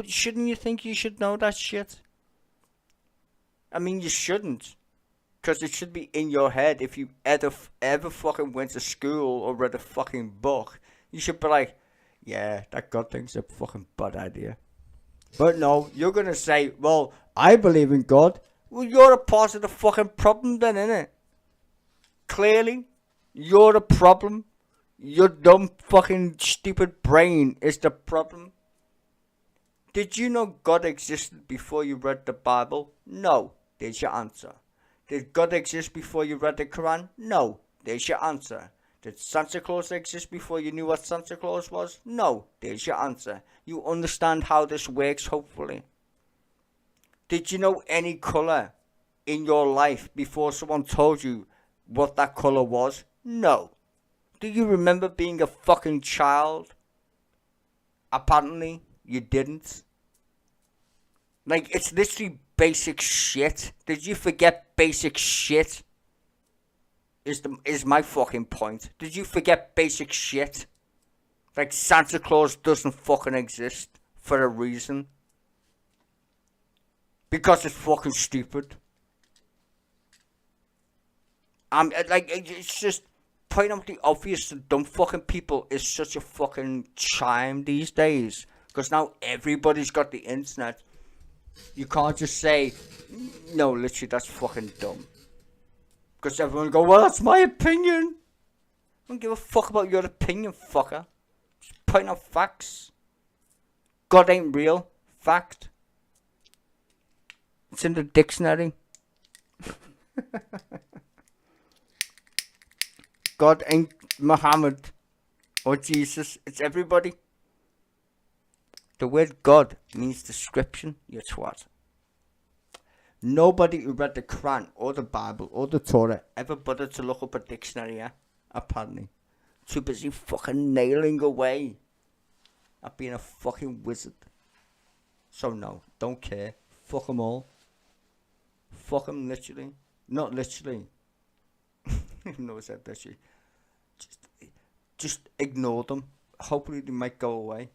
Shouldn't you think you should know that shit? I mean, you shouldn't. Because it should be in your head. If you ever fucking went to school or read a fucking book, you should be like, yeah, that God thing's a fucking bad idea. But no, you're gonna say, well, I believe in God. Well, you're a part of the fucking problem then, innit? Clearly, you're the problem. Your dumb fucking stupid brain is the problem. Did you know God existed before you read the Bible? No. There's your answer. Did God exist before you read the Quran? No. There's your answer. Did Santa Claus exist before you knew what Santa Claus was? No. There's your answer. You understand how this works, hopefully. Did you know any colour in your life before someone told you what that colour was? No. Do you remember being a fucking child? Apparently, you didn't. Like, it's literally basic shit. Did you forget basic shit? Is my fucking point. Did you forget basic shit? Like, Santa Claus doesn't fucking exist for a reason. Because it's fucking stupid. Like, it's just pointing out the obvious to dumb fucking people is such a fucking chime these days. Because now everybody's got the internet. You can't just say, no, literally, that's fucking dumb. Because everyone go, well, that's my opinion. I don't give a fuck about your opinion, fucker. Just pointing out facts. God ain't real. Fact. It's in the dictionary. God ain't Muhammad or Jesus. It's everybody. The word God means description, you twat. Nobody who read the Quran or the Bible or the Torah ever bothered to look up a dictionary, apparently. Too busy fucking nailing away at being a fucking wizard. So no, don't care. Fuck them all. Fuck them literally. Not literally. No, I said literally. Just ignore them. Hopefully they might go away.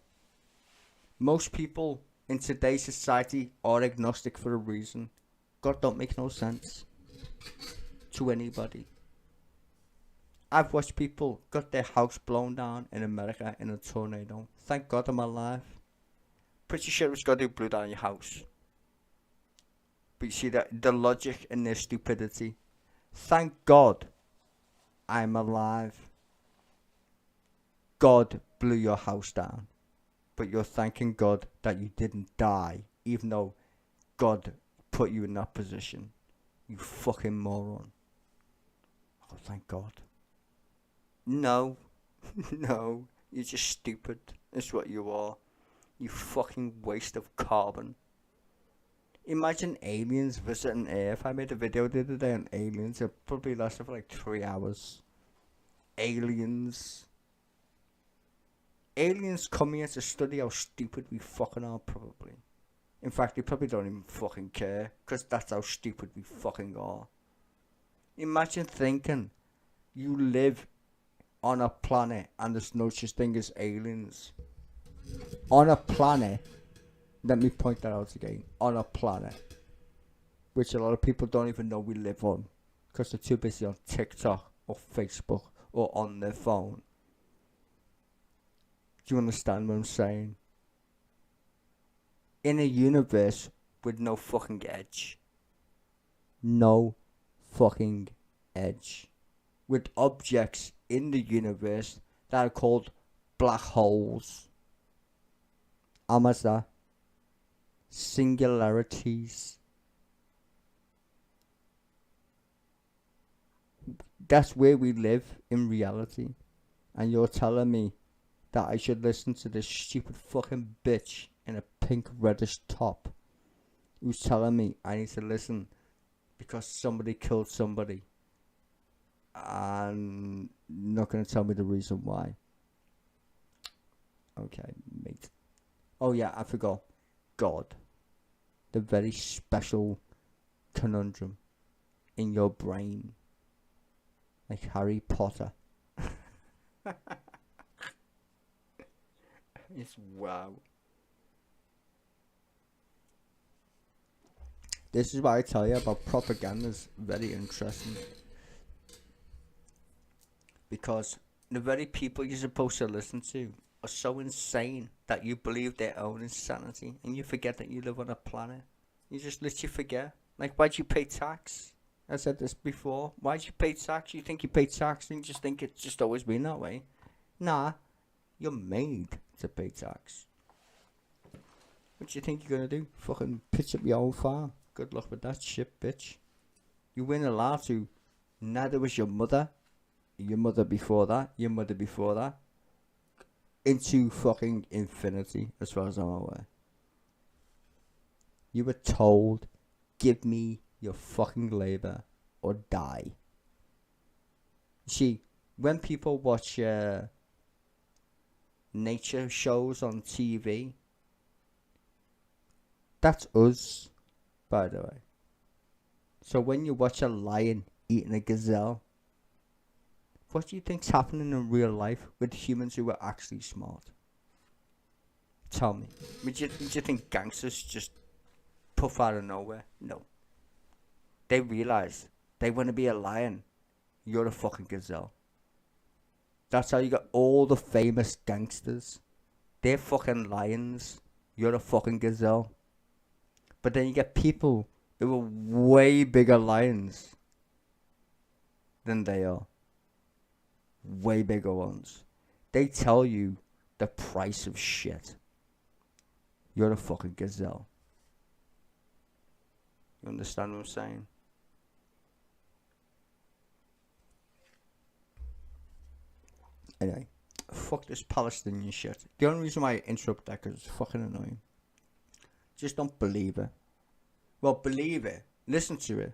Most people in today's society are agnostic for a reason. God don't make no sense to anybody. I've watched people got their house blown down in America in a tornado. Thank God I'm alive. Pretty sure it's God who blew down your house. But you see that the logic in their stupidity. Thank God I'm alive. God blew your house down. But you're thanking God that you didn't die, even though God put you in that position. You fucking moron. Oh, thank God. No. No. You're just stupid. That's what you are. You fucking waste of carbon. Imagine aliens visiting Earth. I made a video the other day on aliens. It probably lasted for like 3 hours. Aliens. Aliens come here to study how stupid we fucking are, probably. In fact, they probably don't even fucking care, because that's how stupid we fucking are. Imagine thinking you live on a planet and there's no such thing as aliens. On a planet, let me point that out again, on a planet, which a lot of people don't even know we live on, because they're too busy on TikTok or Facebook or on their phone. Do you understand what I'm saying? In a universe with no fucking edge. No fucking edge. With objects in the universe that are called black holes. Amasa. Singularities. That's where we live in reality. And you're telling me that I should listen to this stupid fucking bitch in a pink reddish top who's telling me I need to listen because somebody killed somebody and not going to tell me the reason why. Okay, mate. Oh yeah, I forgot. God. The very special conundrum in your brain. Like Harry Potter. It's wow. This is why I tell you about propaganda is very interesting. Because the very people you're supposed to listen to are so insane that you believe their own insanity and you forget that you live on a planet. You just literally forget. Like, why'd you pay tax? I said this before. Why'd you pay tax? You think you pay tax and you just think it's just always been that way. Nah, you're made to pay tax. What do you think you're gonna do? Fucking pitch up your own farm? Good luck with that shit, bitch. You weren't allowed to. Neither was your mother before that, your mother before that. Into fucking infinity, as far as I'm aware. You were told, give me your fucking labor or die. See, when people watch nature shows on TV, that's us, by the way. So when you watch a lion eating a gazelle, what do you think's happening in real life with humans who are actually smart? Tell me. Would you think gangsters just puff out of nowhere? No. They realize they want to be a lion. You're a fucking gazelle. That's how you got all the famous gangsters. They're fucking lions. You're a fucking gazelle. But then you get people who are way bigger lions than they are. Way bigger ones. They tell you the price of shit. You're a fucking gazelle. You understand what I'm saying? Anyway, fuck this Palestinian shit. The only reason why I interrupt that is it's fucking annoying. Just don't believe it. Well, believe it. Listen to it.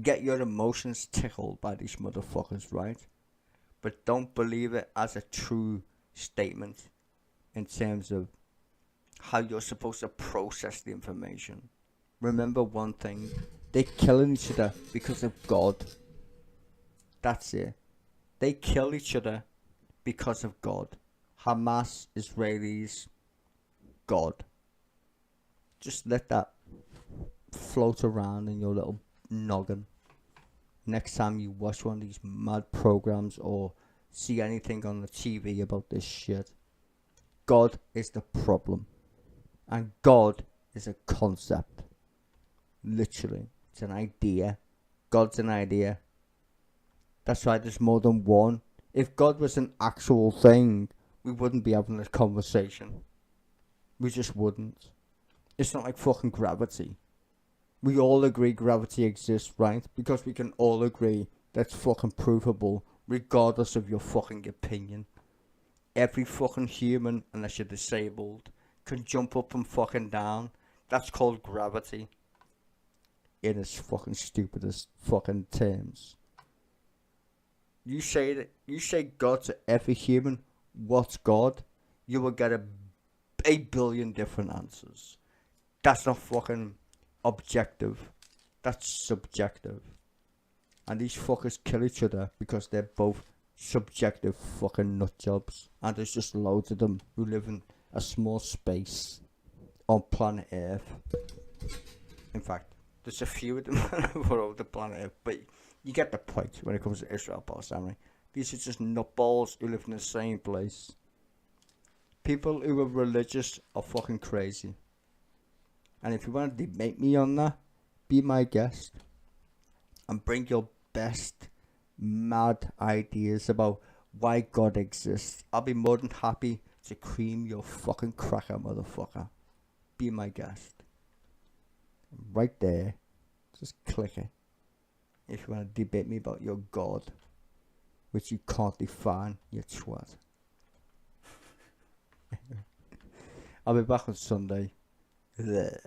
Get your emotions tickled by these motherfuckers, right? But don't believe it as a true statement in terms of how you're supposed to process the information. Remember one thing. They're killing each other because of God. That's it. They kill each other because of God. Hamas, Israelis, God. Just let that float around in your little noggin. Next time you watch one of these mad programs or see anything on the TV about this shit, God is the problem. And God is a concept. Literally. It's an idea. God's an idea. That's why there's more than one. If God was an actual thing, we wouldn't be having this conversation. We just wouldn't. It's not like fucking gravity. We all agree gravity exists, right? Because we can all agree that's fucking provable, regardless of your fucking opinion. Every fucking human, unless you're disabled, can jump up and fucking down. That's called gravity. In its fucking stupidest fucking terms. You say God to every human, what's God? You will get a billion different answers. That's not fucking objective. That's subjective. And these fuckers kill each other because they're both subjective fucking nutjobs. And there's just loads of them who live in a small space on planet Earth. In fact, there's a few of them all over the planet Earth, but you get the point when it comes to Israel Palestine. These are just nutballs who live in the same place. People who are religious are fucking crazy. And if you want to debate me on that, be my guest and bring your best mad ideas about why God exists. I'll be more than happy to cream your fucking cracker, motherfucker. Be my guest. Right there. Just click it. If you want to debate me about your God, which you can't define, you twat. I'll be back on Sunday. Blech.